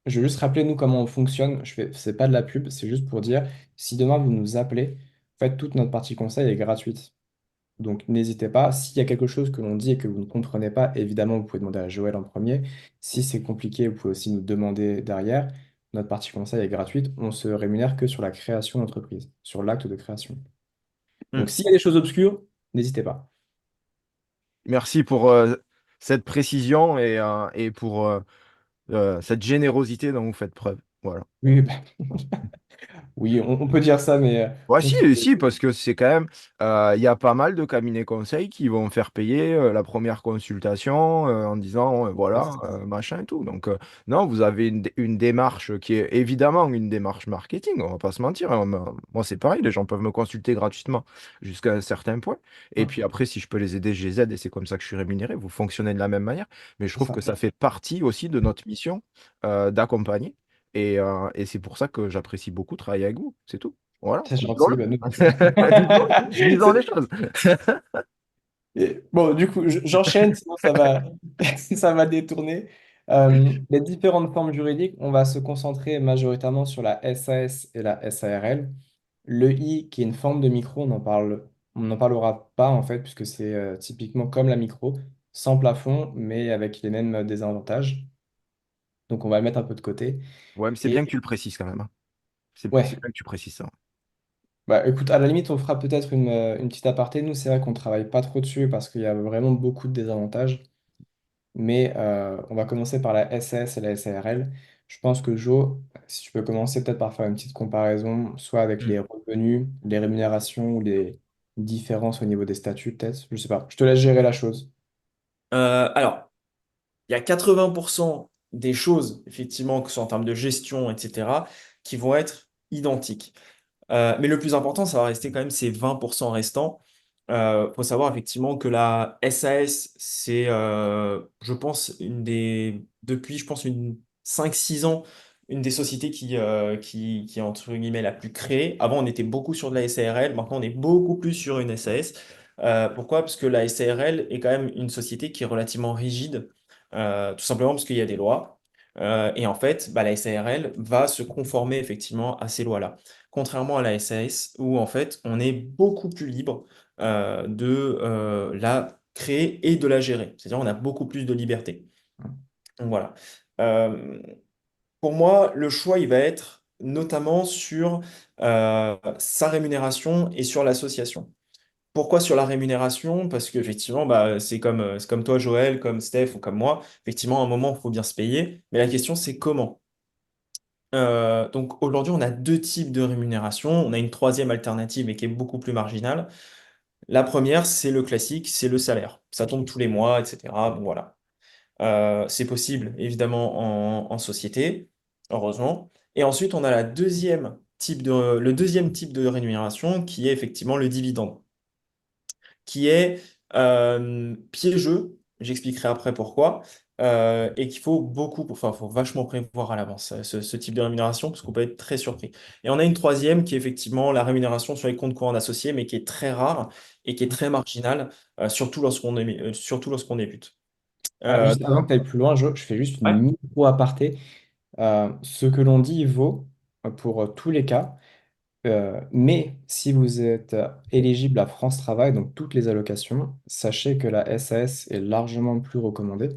juste rappeler, nous, comment on fonctionne. C'est pas de la pub, c'est juste pour dire, si demain vous nous appelez, en fait, toute notre partie conseil est gratuite. Donc, n'hésitez pas. S'il y a quelque chose que l'on dit et que vous ne comprenez pas, évidemment, vous pouvez demander à Joël en premier. Si c'est compliqué, vous pouvez aussi nous demander derrière. Notre partie conseil est gratuite. On se rémunère que sur la création d'entreprise, sur l'acte de création. Donc, Mm. s'il y a des choses obscures, n'hésitez pas. Merci pour cette précision et pour cette générosité dont vous faites preuve. Voilà. Oui, bah, oui, on peut dire ça, mais Ouais, on si, se- si, parce que c'est quand même, il y a pas mal de cabinets conseils qui vont faire payer la première consultation en disant, voilà, machin et tout. Donc, non, vous avez une démarche qui est évidemment une démarche marketing, on va pas se mentir, hein. Moi, c'est pareil, les gens peuvent me consulter gratuitement jusqu'à un certain point. Et puis après, si je peux les aider, je les aide et c'est comme ça que je suis rémunéré. Vous fonctionnez de la même manière. Mais je c'est trouve que ça. ça fait partie aussi de notre mission d'accompagner. Et c'est pour ça que j'apprécie beaucoup travailler avec vous. C'est tout. Voilà, C'est gentil. disons-le. Bah, Disons les choses. Bon, du coup, j'enchaîne, sinon ça va, ça va détourner. Les différentes formes juridiques, on va se concentrer majoritairement sur la SAS et la SARL. Le I, qui est une forme de micro, on n'en parlera pas en fait, puisque c'est typiquement comme la micro, sans plafond, mais avec les mêmes désavantages. Donc on va le mettre un peu de côté. Ouais, mais c'est bien que Et tu le précises quand même, hein. C'est ouais, bien que tu précises ça. bah écoute, à la limite, on fera peut-être une petite aparté. Nous, c'est vrai qu'on travaille pas trop dessus parce qu'il y a vraiment beaucoup de désavantages. Mais on va commencer par la SAS et la SARL. Je pense que Jo, si tu peux commencer peut-être par faire une petite comparaison, soit avec les Mm. revenus, les rémunérations ou les différences au niveau des statuts, peut-être. Je sais pas. Je te laisse gérer la chose. Alors, il y a 80% des choses, effectivement, que ce soit en termes de gestion, etc., qui vont être identiques. Mais le plus important, ça va rester quand même ces 20% restants. Faut savoir effectivement que la SAS, c'est, je pense, depuis, je pense, 5-6 ans, une des sociétés qui est, entre guillemets, la plus créée. Avant, on était beaucoup sur de la SARL, maintenant, on est beaucoup plus sur une SAS. Pourquoi? Parce que la SARL est quand même une société qui est relativement rigide, tout simplement parce qu'il y a des lois. Et en fait, bah, la SARL va se conformer effectivement à ces lois-là. Contrairement à la SAS, où en fait, on est beaucoup plus libre de la créer et de la gérer. C'est-à-dire on a beaucoup plus de liberté. Donc voilà. Euh, pour moi, le choix, il va être notamment sur sa rémunération et sur l'association. Pourquoi sur la rémunération? Parce qu'effectivement, bah, c'est comme toi, Joël, comme Steph ou comme moi. Effectivement, à un moment, il faut bien se payer. Mais la question, c'est comment? Donc aujourd'hui, on a deux types de rémunération. On a une troisième alternative et qui est beaucoup plus marginale. La première, c'est le classique, c'est le salaire. Ça tombe tous les mois, etc. Bon, voilà. C'est possible, évidemment, en société, heureusement. Et ensuite, on a le deuxième type de rémunération qui est effectivement le dividende, qui est piégeux, j'expliquerai après pourquoi, et qu'il faut enfin, faut vachement prévoir à l'avance, ce type de rémunération, parce qu'on peut être très surpris. Et on a une troisième qui est effectivement la rémunération sur les comptes courants d'associés, mais qui est très rare et qui est très marginale, surtout lorsqu'on débute. Juste avant que tu ailles plus loin, je fais juste une Ouais. micro aparté. Ce que l'on dit vaut pour tous les cas. Mais si vous êtes éligible à France Travail, donc toutes les allocations, sachez que la SAS est largement plus recommandée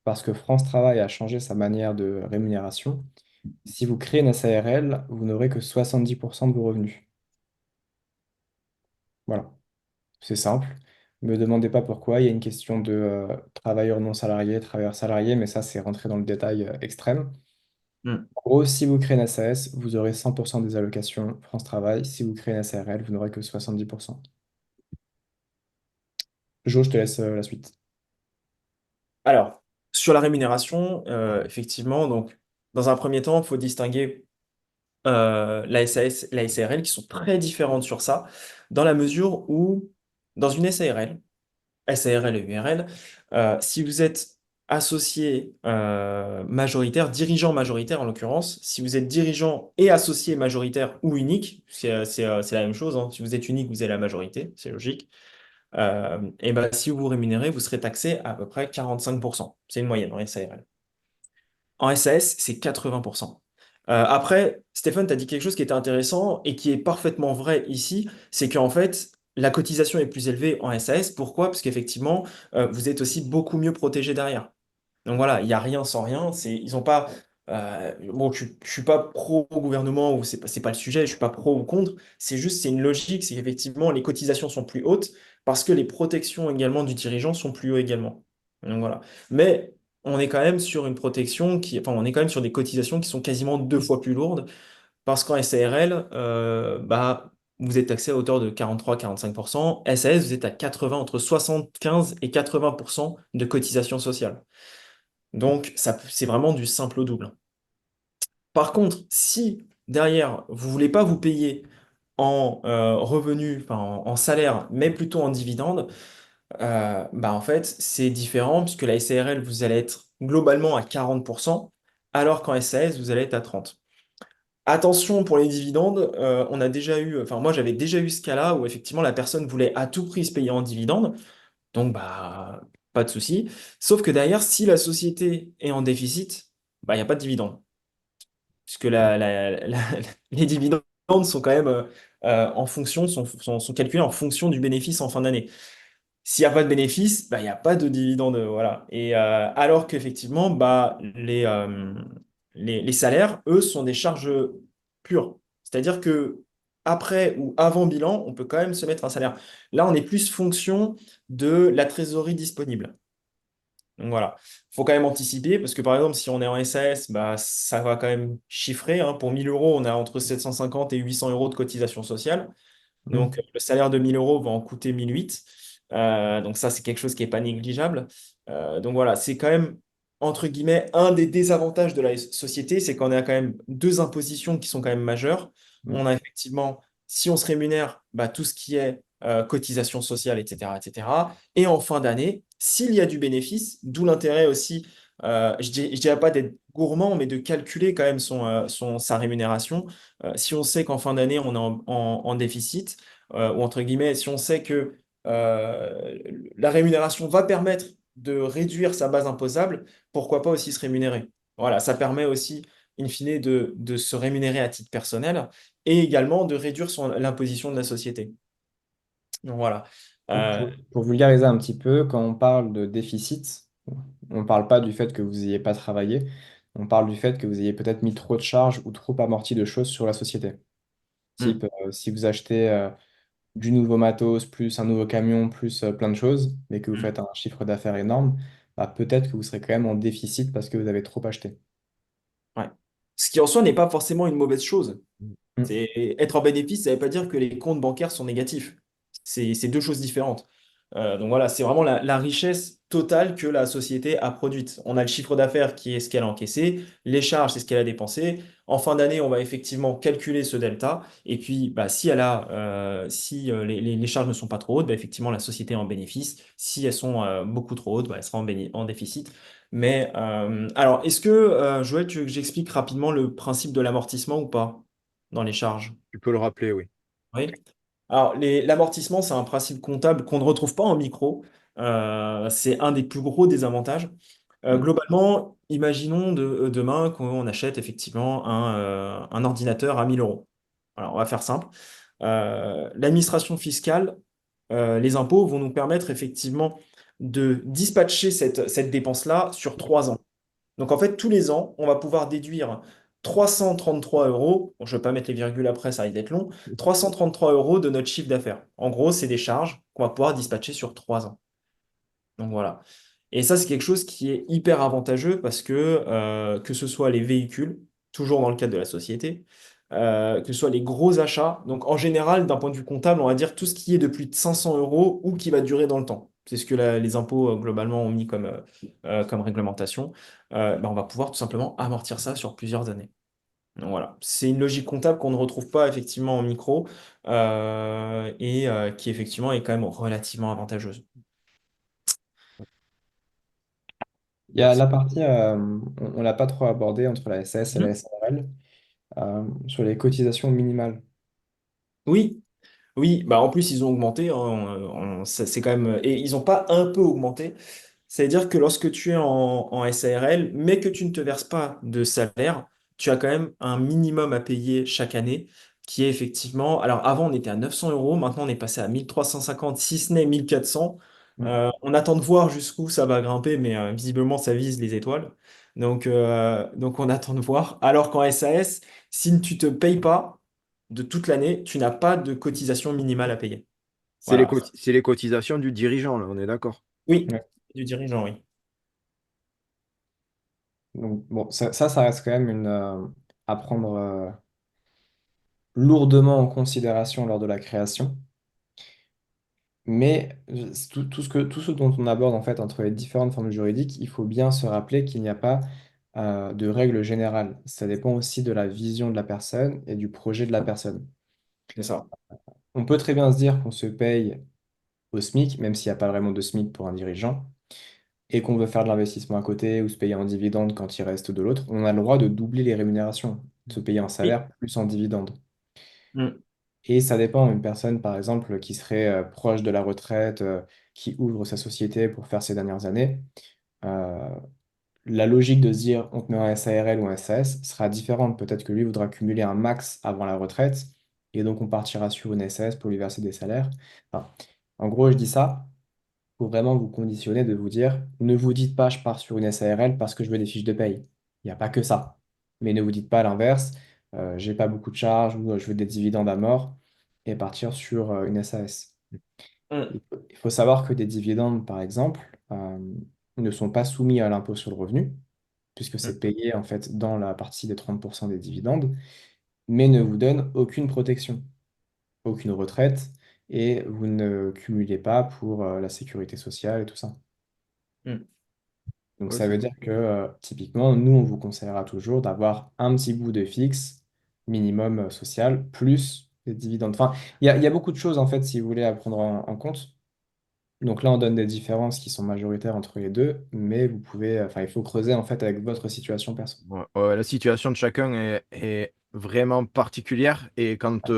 parce que France Travail a changé sa manière de rémunération. Si vous créez une SARL, vous n'aurez que 70% de vos revenus. Voilà, c'est simple. Ne me demandez pas pourquoi, il y a une question de travailleurs non salariés, travailleurs salariés, mais ça, c'est rentrer dans le détail extrême. Hmm. En gros, si vous créez une SAS, vous aurez 100% des allocations France Travail. Si vous créez une SARL, vous n'aurez que 70%. Jo, je te laisse la suite. Alors, sur la rémunération, effectivement, donc, dans un premier temps, il faut distinguer la SAS, la SARL, qui sont très différentes sur ça, dans la mesure où, dans une SARL et URL, si vous êtes associé majoritaire, dirigeant majoritaire en l'occurrence, si vous êtes dirigeant et associé majoritaire ou unique, c'est la même chose, hein. Si vous êtes unique, vous avez la majorité, c'est logique. Et ben, si vous vous rémunérez, vous serez taxé à peu près 45%. C'est une moyenne en SARL. En SAS, c'est 80%. Après, Stéphane, tu as dit quelque chose qui était intéressant et qui est parfaitement vrai ici, c'est qu'en fait, la cotisation est plus élevée en SAS. Pourquoi? Parce qu'effectivement, vous êtes aussi beaucoup mieux protégé derrière. Donc voilà, il n'y a rien sans rien. Ils ont pas. Bon, je suis pas pro gouvernement ou c'est pas le sujet. Je suis pas pro ou contre. C'est une logique. C'est qu'effectivement les cotisations sont plus hautes parce que les protections également du dirigeant sont plus hautes également. Donc voilà. Mais on est quand même sur une protection enfin, on est quand même sur des cotisations qui sont quasiment 2 fois plus lourdes parce qu'en SARL, bah, vous êtes taxé à hauteur de 43-45%. SAS, vous êtes à 80, entre 75 et 80% de cotisations sociales. Donc, ça, c'est vraiment du simple au double. Par contre, si derrière, vous voulez pas vous payer en revenu, enfin en salaire, mais plutôt en dividende, bah en fait, c'est différent puisque la SARL, vous allez être globalement à 40%, alors qu'en SAS, vous allez être à 30%. Attention pour les dividendes, on a déjà eu, enfin moi j'avais déjà eu ce cas-là où effectivement la personne voulait à tout prix se payer en dividende, donc bah pas de souci. Sauf que derrière, si la société est en déficit, bah il n'y a pas de dividende, puisque les dividendes sont quand même sont calculés en fonction du bénéfice en fin d'année. S'il n'y a pas de bénéfice, bah, il n'y a pas de dividende, voilà. Et alors qu'effectivement, bah, les salaires, eux, sont des charges pures. C'est-à-dire que après ou avant bilan, on peut quand même se mettre un salaire. Là, on est plus fonction de la trésorerie disponible. Donc voilà, il faut quand même anticiper parce que par exemple, si on est en SAS, bah, ça va quand même chiffrer, hein. Pour 1000 euros, on a entre 750 et 800 euros de cotisation sociale. Donc, Mhm. le salaire de 1000 euros va en coûter 1008. Donc, ça, c'est quelque chose qui n'est pas négligeable. Donc, voilà, c'est quand même, entre guillemets, un des désavantages de la société, c'est qu'on a quand même deux impositions qui sont quand même majeures. Mhm. On a effectivement, si on se rémunère, bah, tout ce qui est cotisations sociales, etc., etc. Et en fin d'année, s'il y a du bénéfice, d'où l'intérêt aussi, je dirais pas d'être gourmand, mais de calculer quand même sa rémunération. Si on sait qu'en fin d'année, on est en déficit, ou entre guillemets, si on sait que euh, la rémunération va permettre de réduire sa base imposable, pourquoi pas aussi se rémunérer? Voilà, ça permet aussi, in fine, de se rémunérer à titre personnel et également de réduire l'imposition de la société. Donc voilà. Euh, Pour vulgariser un petit peu, quand on parle de déficit, on ne parle pas du fait que vous n'ayez pas travaillé, on parle du fait que vous ayez peut-être mis trop de charges ou trop amorti de choses sur la société. hmm, Type, si vous achetez du nouveau matos, plus un nouveau camion, plus plein de choses, mais que vous hmm, faites un chiffre d'affaires énorme, bah, peut-être que vous serez quand même en déficit parce que vous avez trop acheté. ouais. Ce qui en soi n'est pas forcément une mauvaise chose. Mm. C'est être en bénéfice, ça ne veut pas dire que les comptes bancaires sont négatifs. C'est deux choses différentes. Donc voilà, c'est vraiment la richesse totale que la société a produite. On a le chiffre d'affaires qui est ce qu'elle a encaissé, les charges, c'est ce qu'elle a dépensé. En fin d'année, on va effectivement calculer ce delta. Et puis, bah, si les charges ne sont pas trop hautes, bah, effectivement, la société est en bénéfice. Si elles sont beaucoup trop hautes, bah, elle sera en déficit. Mais alors, est-ce que, Joël, tu veux que j'explique rapidement le principe de l'amortissement ou pas dans les charges? Tu peux le rappeler, oui. Oui. Alors, l'amortissement, c'est un principe comptable qu'on ne retrouve pas en micro. C'est un des plus gros désavantages. Mm. Globalement, imaginons demain qu'on achète effectivement un ordinateur à 1 000 euros. Alors, on va faire simple. L'administration fiscale, les impôts vont nous permettre effectivement de dispatcher cette dépense-là sur 3 ans. Donc en fait, tous les ans, on va pouvoir déduire 333 euros, bon, je ne vais pas mettre les virgules après, ça risque d'être long, 333 euros de notre chiffre d'affaires. En gros, c'est des charges qu'on va pouvoir dispatcher sur 3 ans. Donc voilà. Et ça, c'est quelque chose qui est hyper avantageux parce que ce soit les véhicules, toujours dans le cadre de la société, que ce soit les gros achats. Donc en général, d'un point de vue comptable, on va dire tout ce qui est de plus de 500 euros ou qui va durer dans le temps. C'est ce que les impôts globalement ont mis comme réglementation. Ben, on va pouvoir tout simplement amortir ça sur plusieurs années. Donc voilà, c'est une logique comptable qu'on ne retrouve pas effectivement en micro et qui effectivement est quand même relativement avantageuse. Il y a Merci. la partie, on ne l'a pas trop abordé entre la SAS et la Mhm. SARL, sur les cotisations minimales. Oui, oui, bah en plus ils ont augmenté, hein, c'est quand même, et ils n'ont pas un peu augmenté. C'est-à-dire que lorsque tu es en SARL, mais que tu ne te verses pas de salaire, tu as quand même un minimum à payer chaque année, qui est effectivement, alors avant on était à 900 euros, maintenant on est passé à 1 350, si ce n'est 1 400. Mm. On attend de voir jusqu'où ça va grimper, mais visiblement ça vise les étoiles. Donc on attend de voir. Alors qu'en SAS, si tu te payes pas de toute l'année, tu n'as pas de cotisation minimale à payer. Voilà. C'est les cotisations du dirigeant, là, on est d'accord. Oui, Ouais. du dirigeant, oui. Donc, bon, ça reste quand même à prendre lourdement en considération lors de la création. Mais tout ce dont on aborde en fait entre les différentes formes juridiques, il faut bien se rappeler qu'il n'y a pas de règle générale. Ça dépend aussi de la vision de la personne et du projet de la personne. C'est ça. On peut très bien se dire qu'on se paye au SMIC, même s'il n'y a pas vraiment de SMIC pour un dirigeant, et qu'on veut faire de l'investissement à côté ou se payer en dividende quand il reste de l'autre. On a le droit de doubler les rémunérations, de se payer en Oui. salaire plus en dividende. Mm. Et ça dépend, une personne, par exemple, qui serait proche de la retraite, qui ouvre sa société pour faire ses dernières années, euh, la logique de se dire on te met un SARL ou un SAS sera différente. Peut-être que lui voudra cumuler un max avant la retraite, et donc on partira sur une SAS pour lui verser des salaires. Enfin, en gros, je dis ça pour vraiment vous conditionner de vous dire ne vous dites pas je pars sur une SARL parce que je veux des fiches de paye. Il n'y a pas que ça. Mais ne vous dites pas l'inverse, j'ai pas beaucoup de charges ou je veux des dividendes à mort et partir sur une SAS. Mm. Il faut savoir que des dividendes, par exemple, ne sont pas soumis à l'impôt sur le revenu, puisque Mm. c'est payé en fait dans la partie des 30% des dividendes, mais ne vous donnent aucune protection, aucune retraite, et vous ne cumulez pas pour la sécurité sociale et tout ça. Mm. Donc Ouais, ça c'est veut dire que typiquement, nous, on vous conseillera toujours d'avoir un petit bout de fixe minimum social, plus des dividendes. Enfin, il y a beaucoup de choses, en fait, si vous voulez, à prendre en compte. Donc là, on donne des différences qui sont majoritaires entre les deux, mais vous pouvez, enfin, il faut creuser, en fait, avec votre situation perso. Ouais, ouais, la situation de chacun est vraiment particulière et quand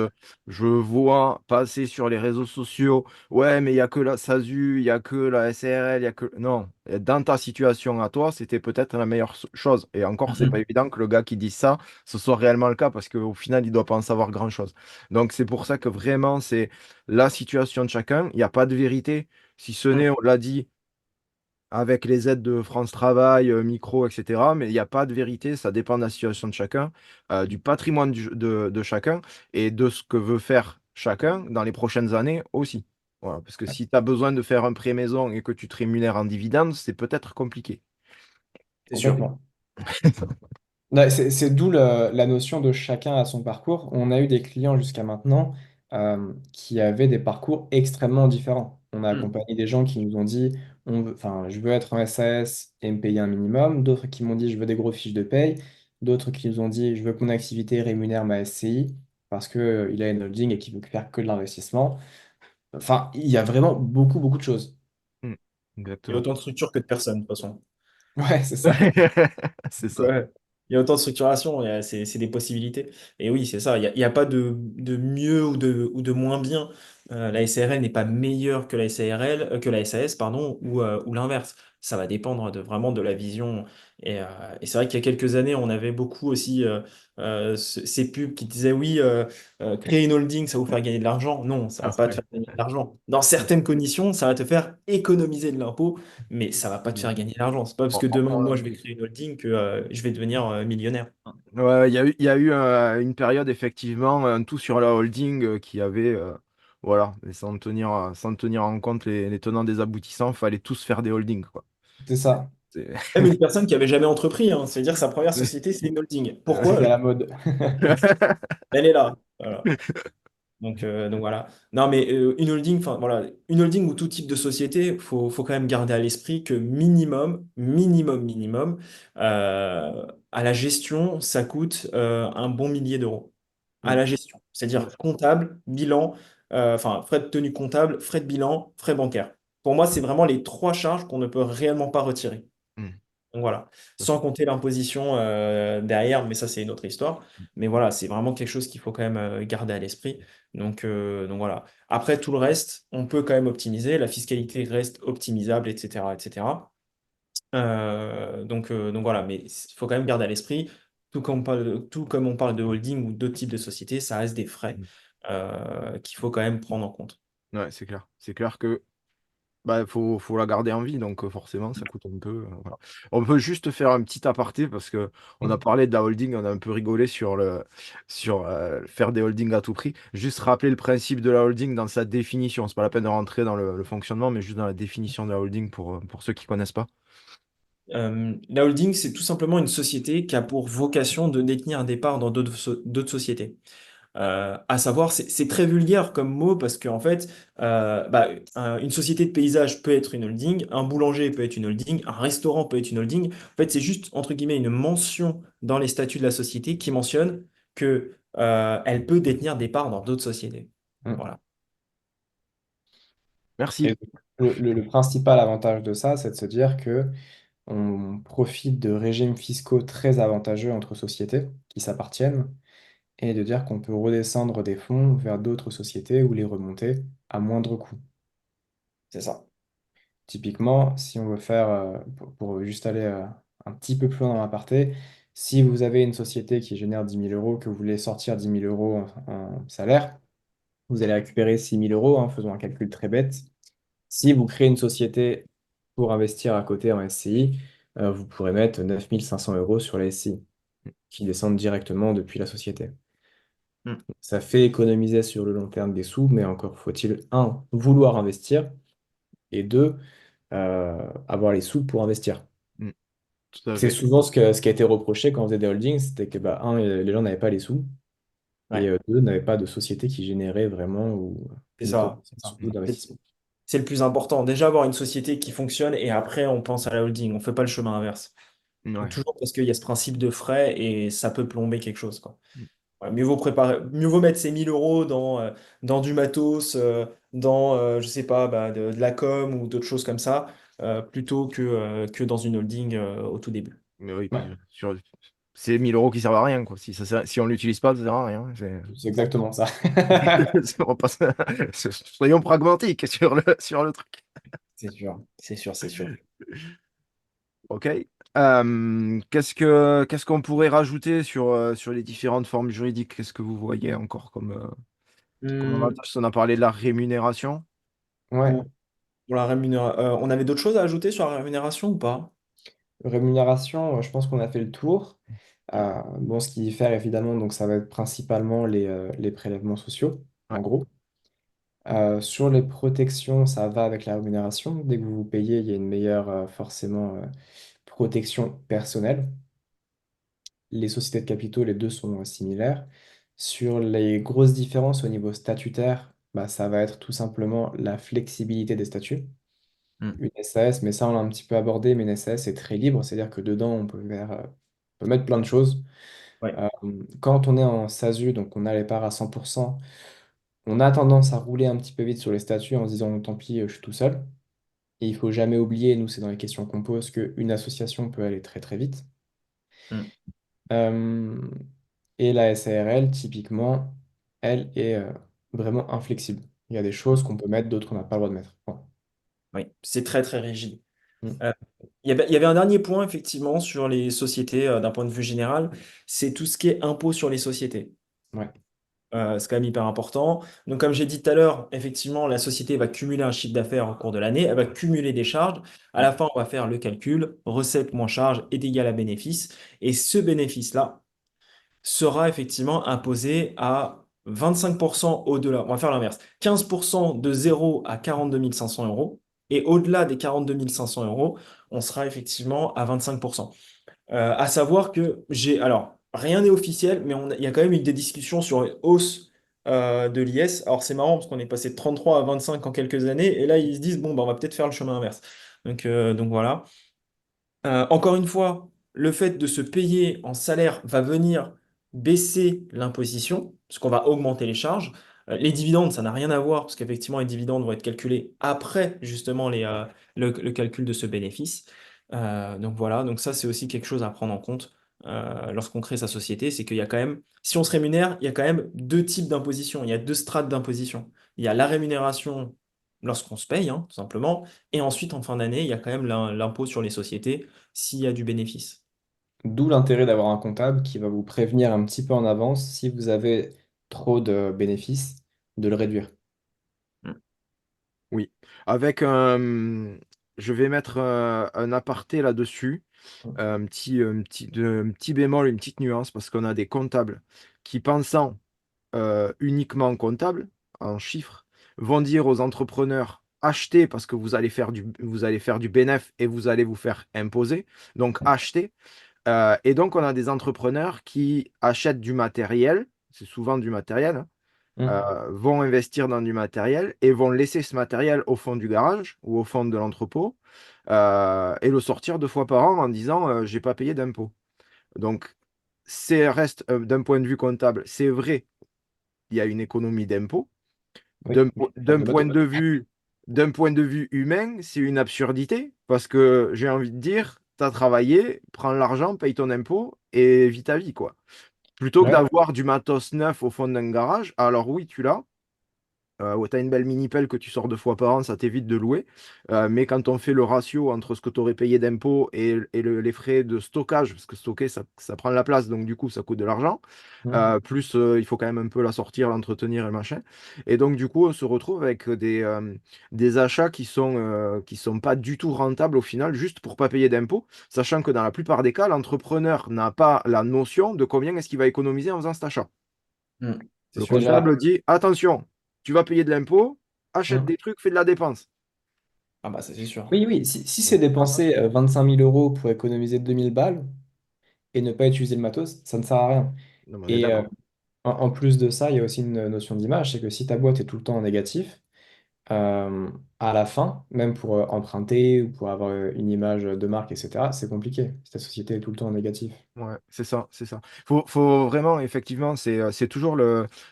je vois passer sur les réseaux sociaux, ouais, mais il n'y a que la SASU, il n'y a que la SARL, il y a que... Non, dans ta situation à toi, c'était peut-être la meilleure chose. Et encore, c'est pas Mhm. évident que le gars qui dit ça, ce soit réellement le cas parce qu'au final, il doit pas en savoir grand-chose. Donc c'est pour ça que vraiment, c'est la situation de chacun. Il n'y a pas de vérité. Si ce n'est, on l'a dit avec les aides de France Travail, Micro, etc. Mais il n'y a pas de vérité, ça dépend de la situation de chacun, du patrimoine de chacun et de ce que veut faire chacun dans les prochaines années aussi. Voilà, parce que si tu as besoin de faire un prêt maison et que tu te rémunères en dividendes, c'est peut-être compliqué. C'est sûr. Complètement. Ouais, c'est d'où la notion de chacun à son parcours. On a eu des clients jusqu'à maintenant qui avaient des parcours extrêmement différents. On a Mm. accompagné des gens qui nous ont dit, enfin, je veux être en SAS et me payer un minimum. D'autres qui m'ont dit, je veux des gros fiches de paye. D'autres qui nous ont dit, je veux que mon activité rémunère ma SCI parce qu'il a une holding et qu'il veut faire que de l'investissement. Enfin, il y a vraiment beaucoup, beaucoup de choses. Mm, Il y a exactement. autant de structures que de personnes, de toute façon. Ouais, c'est ça. C'est Donc, ça. ouais, il y a autant de structuration, c'est des possibilités. Et oui, c'est ça, il y a pas de mieux ou de moins bien. La SARL n'est pas meilleure que la SARL, que la SAS, pardon, ou l'inverse. Ça va dépendre vraiment de la vision. Et c'est vrai qu'il y a quelques années, on avait beaucoup aussi ces pubs qui disaient oui, créer une holding, ça va vous faire gagner de l'argent. Non, ça va Ah, pas te ouais. faire gagner de l'argent. Dans certaines conditions, ça va te faire économiser de l'impôt, mais ça va pas te faire gagner de l'argent. C'est pas parce que demain, moi, je vais créer une holding que je vais devenir millionnaire. Ouais, il y a eu une période, effectivement, un tout sur la holding qui avait, voilà, et sans tenir en compte les tenants des aboutissants, il fallait tous faire des holdings, quoi. C'est ça. C'est- Même une personne qui avait jamais entrepris, hein, c'est-à-dire que sa première société, c'est une holding. Pourquoi? C'était à la mode. Elle est là. Voilà. Donc voilà. Non, mais une holding, enfin voilà, une holding ou tout type de société, faut quand même garder à l'esprit que minimum, à la gestion, ça coûte un bon millier d'euros. À Mm. la gestion, c'est-à-dire comptable, bilan, enfin frais de tenue comptable, frais de bilan, frais bancaires. Pour moi, c'est vraiment les trois charges qu'on ne peut réellement pas retirer. Mm. Donc voilà, sans compter l'imposition derrière, mais ça c'est une autre histoire. Mais voilà, c'est vraiment quelque chose qu'il faut quand même garder à l'esprit. Donc voilà. Après tout le reste, on peut quand même optimiser. La fiscalité reste optimisable, etc., etc. Donc voilà, mais il faut quand même garder à l'esprit, tout comme on parle de holding ou d'autres types de sociétés, ça reste des frais Mm. qu'il faut quand même prendre en compte. Ouais, c'est clair. C'est clair que bah, faut la garder en vie, donc forcément, ça coûte un peu. Voilà. On peut juste faire un petit aparté parce que on a parlé de la holding, on a un peu rigolé sur faire des holdings à tout prix. Juste rappeler le principe de la holding dans sa définition. C'est pas la peine de rentrer dans le fonctionnement, mais juste dans la définition de la holding pour ceux qui connaissent pas. La holding, c'est tout simplement une société qui a pour vocation de détenir des parts dans d'autres sociétés. À savoir, c'est très vulgaire comme mot parce qu'en fait, une société de paysage peut être une holding, un boulanger peut être une holding, un restaurant peut être une holding. En fait, c'est juste, entre guillemets, une mention dans les statuts de la société qui mentionne que, elle peut détenir des parts dans d'autres sociétés. Mm. Voilà. Merci. Et le principal avantage de ça, c'est de se dire que on profite de régimes fiscaux très avantageux entre sociétés qui s'appartiennent et de dire qu'on peut redescendre des fonds vers d'autres sociétés ou les remonter à moindre coût. C'est ça. Typiquement, si on veut faire, pour juste aller un petit peu plus loin dans l'aparté, si vous avez une société qui génère 10 000 euros, que vous voulez sortir 10 000 euros en salaire, vous allez récupérer 6 000 euros, en faisant un calcul très bête. Si vous créez une société pour investir à côté en SCI, vous pourrez mettre 9 500 euros sur la SCI, qui descendent directement depuis la société. Mm. Ça fait économiser sur le long terme des sous, mais encore faut-il, un, vouloir investir, et deux, avoir les sous pour investir. Mm, tout à C'est fait. souvent ce qui a été reproché quand on faisait des holdings, c'était que, bah, un, les gens n'avaient pas les sous, et Ouais, deux, n'avaient pas de société qui générait vraiment ou c'est une ça. potentielle C'est ça. sous C'est d'investissement. c'est le plus important. Déjà, avoir une société qui fonctionne et après, on pense à la holding. On ne fait pas le chemin inverse. Ouais. Toujours parce qu'il y a ce principe de frais et ça peut plomber quelque chose, quoi. Ouais, mieux vaut mettre ces 1000 euros dans du matos, je sais pas, bah, de la com ou d'autres choses comme ça, plutôt que dans une holding au tout début. Mais oui, Ouais, puis c'est 1000 € qui servent à rien, quoi. Si on l'utilise pas, ça sert à rien. c'est exactement ça. On passe- Soyons pragmatiques sur le truc. C'est sûr, c'est sûr, c'est sûr. OK. Qu'est-ce qu'on pourrait rajouter sur les différentes formes juridiques? Qu'est-ce que vous voyez encore comme Hmm, avantage? On a parlé de la rémunération. Ouais, pour, pour la rémunération, on avait d'autres choses à ajouter sur la rémunération ou pas? rémunération, je pense qu'on a fait le tour. Mm. Bon, ce qui diffère évidemment, donc ça va être principalement les prélèvements sociaux, Ouais. en gros. Sur les protections, ça va avec la rémunération. Dès que vous vous payez, il y a une meilleure, forcément, protection personnelle. Les sociétés de capitaux, les deux sont similaires. Sur les grosses différences au niveau statutaire, bah, ça va être tout simplement la flexibilité des statuts. Hmm. Une SAS, mais ça on l'a un petit peu abordé, mais une SAS est très libre, c'est-à-dire que dedans on peut mettre plein de choses. Ouais. Euh, Quand on est en SASU, donc on a les parts à 100%, on a tendance à rouler un petit peu vite sur les statuts en se disant tant pis, je suis tout seul. Et il faut jamais oublier, nous c'est dans les questions qu'on pose, qu'une association peut aller très très vite. Hmm. Euh, et la SARL, typiquement, elle est vraiment inflexible. Il y a des choses qu'on peut mettre, d'autres qu'on n'a pas le droit de mettre. Point. Oui, c'est très très rigide. Mm. Euh, il y avait un dernier point effectivement sur les sociétés d'un point de vue général, c'est tout ce qui est impôt sur les sociétés. Ouais. C'est quand même hyper important. Donc, comme j'ai dit tout à l'heure, effectivement, la société va cumuler un chiffre d'affaires au cours de l'année, elle va cumuler des charges. À Mm. la fin, on va faire le calcul, recette moins charge est égal à bénéfice. Et ce bénéfice-là sera effectivement imposé à 25% au-delà. On va faire l'inverse. 15% de 0 à 42 500 euros. Et au-delà des 42 500 euros, on sera effectivement à 25%. À savoir que alors, rien n'est officiel, mais il y a quand même eu des discussions sur une hausse de l'IS. Alors, c'est marrant parce qu'on est passé de 33 à 25 en quelques années, et là, ils se disent, bon, bah, on va peut-être faire le chemin inverse. Donc voilà. Encore une fois, le fait de se payer en salaire va venir baisser l'imposition, parce qu'on va augmenter les charges. Les dividendes, ça n'a rien à voir, parce qu'effectivement, les dividendes vont être calculés après justement le calcul de ce bénéfice. Donc voilà, donc ça, c'est aussi quelque chose à prendre en compte lorsqu'on crée sa société, c'est qu'il y a quand même, si on se rémunère, il y a quand même deux types d'imposition, il y a deux strates d'imposition. Il y a la rémunération lorsqu'on se paye, hein, tout simplement, et ensuite, en fin d'année, il y a quand même l'impôt sur les sociétés s'il y a du bénéfice. D'où l'intérêt d'avoir un comptable qui va vous prévenir un petit peu en avance si vous avez trop de bénéfices, de le réduire. Mm. Oui. Je vais mettre un aparté là-dessus. Un petit bémol, une petite nuance, parce qu'on a des comptables qui, pensant uniquement comptable, en chiffres, vont dire aux entrepreneurs, achetez parce que vous allez faire du bénéf et vous allez vous faire imposer. Donc, achetez. Et donc, on a des entrepreneurs qui achètent du matériel, c'est souvent du matériel, hein, Mm. vont investir dans du matériel et vont laisser ce matériel au fond du garage ou au fond de l'entrepôt et le sortir 2 fois par an en disant j'ai pas payé d'impôt. Donc, reste d'un point de vue comptable, c'est vrai, il y a une économie d'impôt. Oui, mais pas D'un de point bateau. de vue, d'un point de vue humain, c'est une absurdité parce que j'ai envie de dire, tu as travaillé, prends l'argent, paye ton impôt et vis ta vie, quoi. Plutôt que Ouais. d'avoir du matos neuf au fond d'un garage, alors oui, tu l'as. Ouais, t'as une belle mini-pelle que tu sors 2 fois par an, ça t'évite de louer. Mais quand on fait le ratio entre ce que tu aurais payé d'impôts et les frais de stockage, parce que stocker, ça prend de la place, donc du coup, ça coûte de l'argent. Mm. Plus, il faut quand même un peu la sortir, l'entretenir et machin. Et donc, du coup, on se retrouve avec des achats qui sont pas du tout rentables au final, juste pour pas payer d'impôts, sachant que dans la plupart des cas, l'entrepreneur n'a pas la notion de combien est-ce qu'il va économiser en faisant cet achat. Mm. C'est Le sûr. comptable dit, attention, tu vas payer de l'impôt, achète Mm. des trucs, fais de la dépense. Ah bah ça c'est sûr. Oui, oui, si c'est Donc, dépenser 25 000 euros pour économiser 2 000 balles et ne pas utiliser le matos, ça ne sert à rien. non, mais on est Et d'accord. en plus de ça, il y a aussi une notion d'image, c'est que si ta boîte est tout le temps en négatif, euh, à la fin, même pour emprunter ou pour avoir une image de marque, etc., c'est compliqué si ta société est tout le temps en négatif. Ouais, c'est ça, c'est ça. Faut vraiment, effectivement, c'est toujours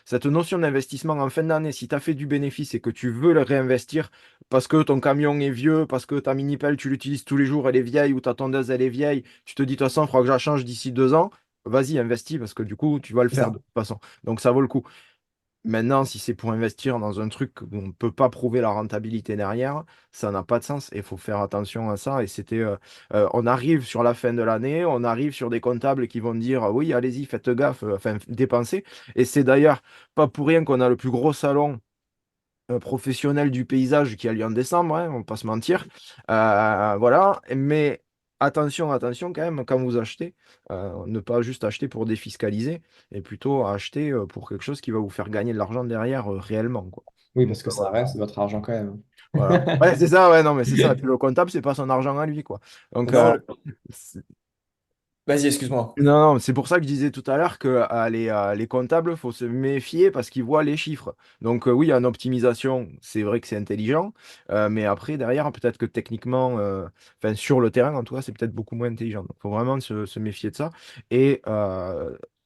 cette notion d'investissement en fin d'année. Si tu as fait du bénéfice et que tu veux le réinvestir parce que ton camion est vieux, parce que ta mini-pelle, tu l'utilises tous les jours, elle est vieille, ou ta tondeuse, elle est vieille, tu te dis, de toute façon, il faudra que je la change d'ici 2 ans, vas-y, investis parce que du coup, tu vas le C'est faire de ça. toute façon. Donc, ça vaut le coup. Maintenant, si c'est pour investir dans un truc où on ne peut pas prouver la rentabilité derrière, ça n'a pas de sens et il faut faire attention à ça. Et on arrive sur la fin de l'année, on arrive sur des comptables qui vont dire oui, allez-y, faites gaffe, enfin, dépensez. Et c'est d'ailleurs pas pour rien qu'on a le plus gros salon professionnel du paysage qui a lieu en décembre, hein, on va pas se mentir. Voilà, mais attention, attention quand même, quand vous achetez, ne pas juste acheter pour défiscaliser, et plutôt acheter pour quelque chose qui va vous faire gagner de l'argent derrière réellement, quoi. Oui, Donc parce que ça voilà. reste votre argent quand même. Voilà. Ouais, c'est ça, ouais, non, mais c'est ça. Et puis le comptable, c'est pas son argent à lui, quoi. Donc, Non, vas-y, excuse-moi. non, non, c'est pour ça que je disais tout à l'heure que les comptables, faut se méfier parce qu'ils voient les chiffres. Donc oui, en optimisation, c'est vrai que c'est intelligent, mais après, derrière, peut-être que techniquement, enfin sur le terrain, en tout cas, c'est peut-être beaucoup moins intelligent. Donc, faut vraiment se méfier de ça. Et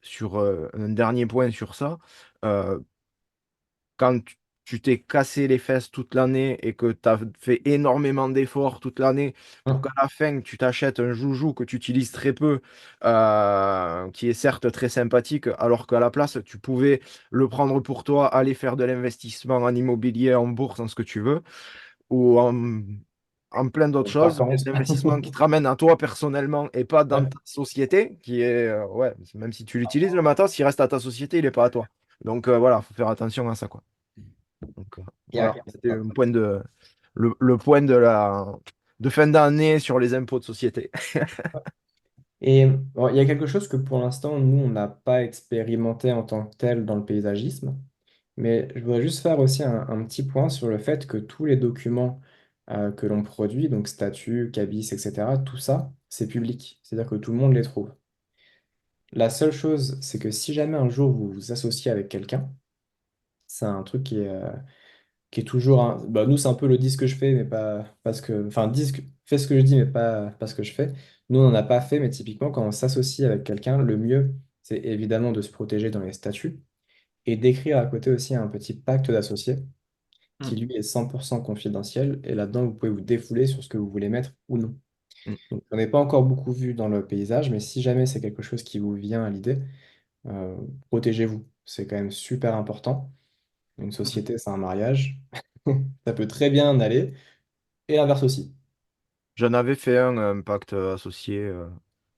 sur un dernier point sur ça, euh, quand tu t'es cassé les fesses toute l'année et que tu as fait énormément d'efforts toute l'année pour qu'à Hum. la fin, tu t'achètes un joujou que tu utilises très peu, qui est certes très sympathique, alors qu'à la place, tu pouvais le prendre pour toi, aller faire de l'investissement en immobilier, en bourse, en ce que tu veux, ou en plein d'autres choses, mais Vacances. de l'investissement qui te ramène à toi personnellement et pas dans ta société, qui est, ouais, même si tu l'utilises le matin, s'il reste à ta société, il n'est pas à toi. Donc voilà, faut faire attention à ça, quoi. Donc, voilà, Yeah. c'était le point de fin d'année sur les impôts de société. Et bon, il y a quelque chose que pour l'instant, nous, on n'a pas expérimenté en tant que tel dans le paysagisme, mais je voudrais juste faire aussi un petit point sur le fait que tous les documents que l'on produit, donc statut, cabis, etc., tout ça, c'est public, c'est-à-dire que tout le monde les trouve. La seule chose, c'est que si jamais un jour vous vous associez avec quelqu'un, c'est un truc qui est toujours bah, nous, c'est un peu le dis ce que je fais, mais pas parce que. Enfin, fais ce que je dis, mais pas ce que je fais. Nous, on n'en a pas fait, mais typiquement, quand on s'associe avec quelqu'un, le mieux, c'est évidemment de se protéger dans les statuts et d'écrire à côté aussi un petit pacte d'associés qui, Hmm. lui, est 100% confidentiel. Et là-dedans, vous pouvez vous défouler sur ce que vous voulez mettre ou non. Mm, Donc, on n'est pas encore beaucoup vu dans le paysage, mais si jamais c'est quelque chose qui vous vient à l'idée, euh, protégez-vous. C'est quand même super important. Une hmm. société, c'est un mariage. Ça peut très bien aller. Et l'inverse aussi. J'en avais fait un pacte associé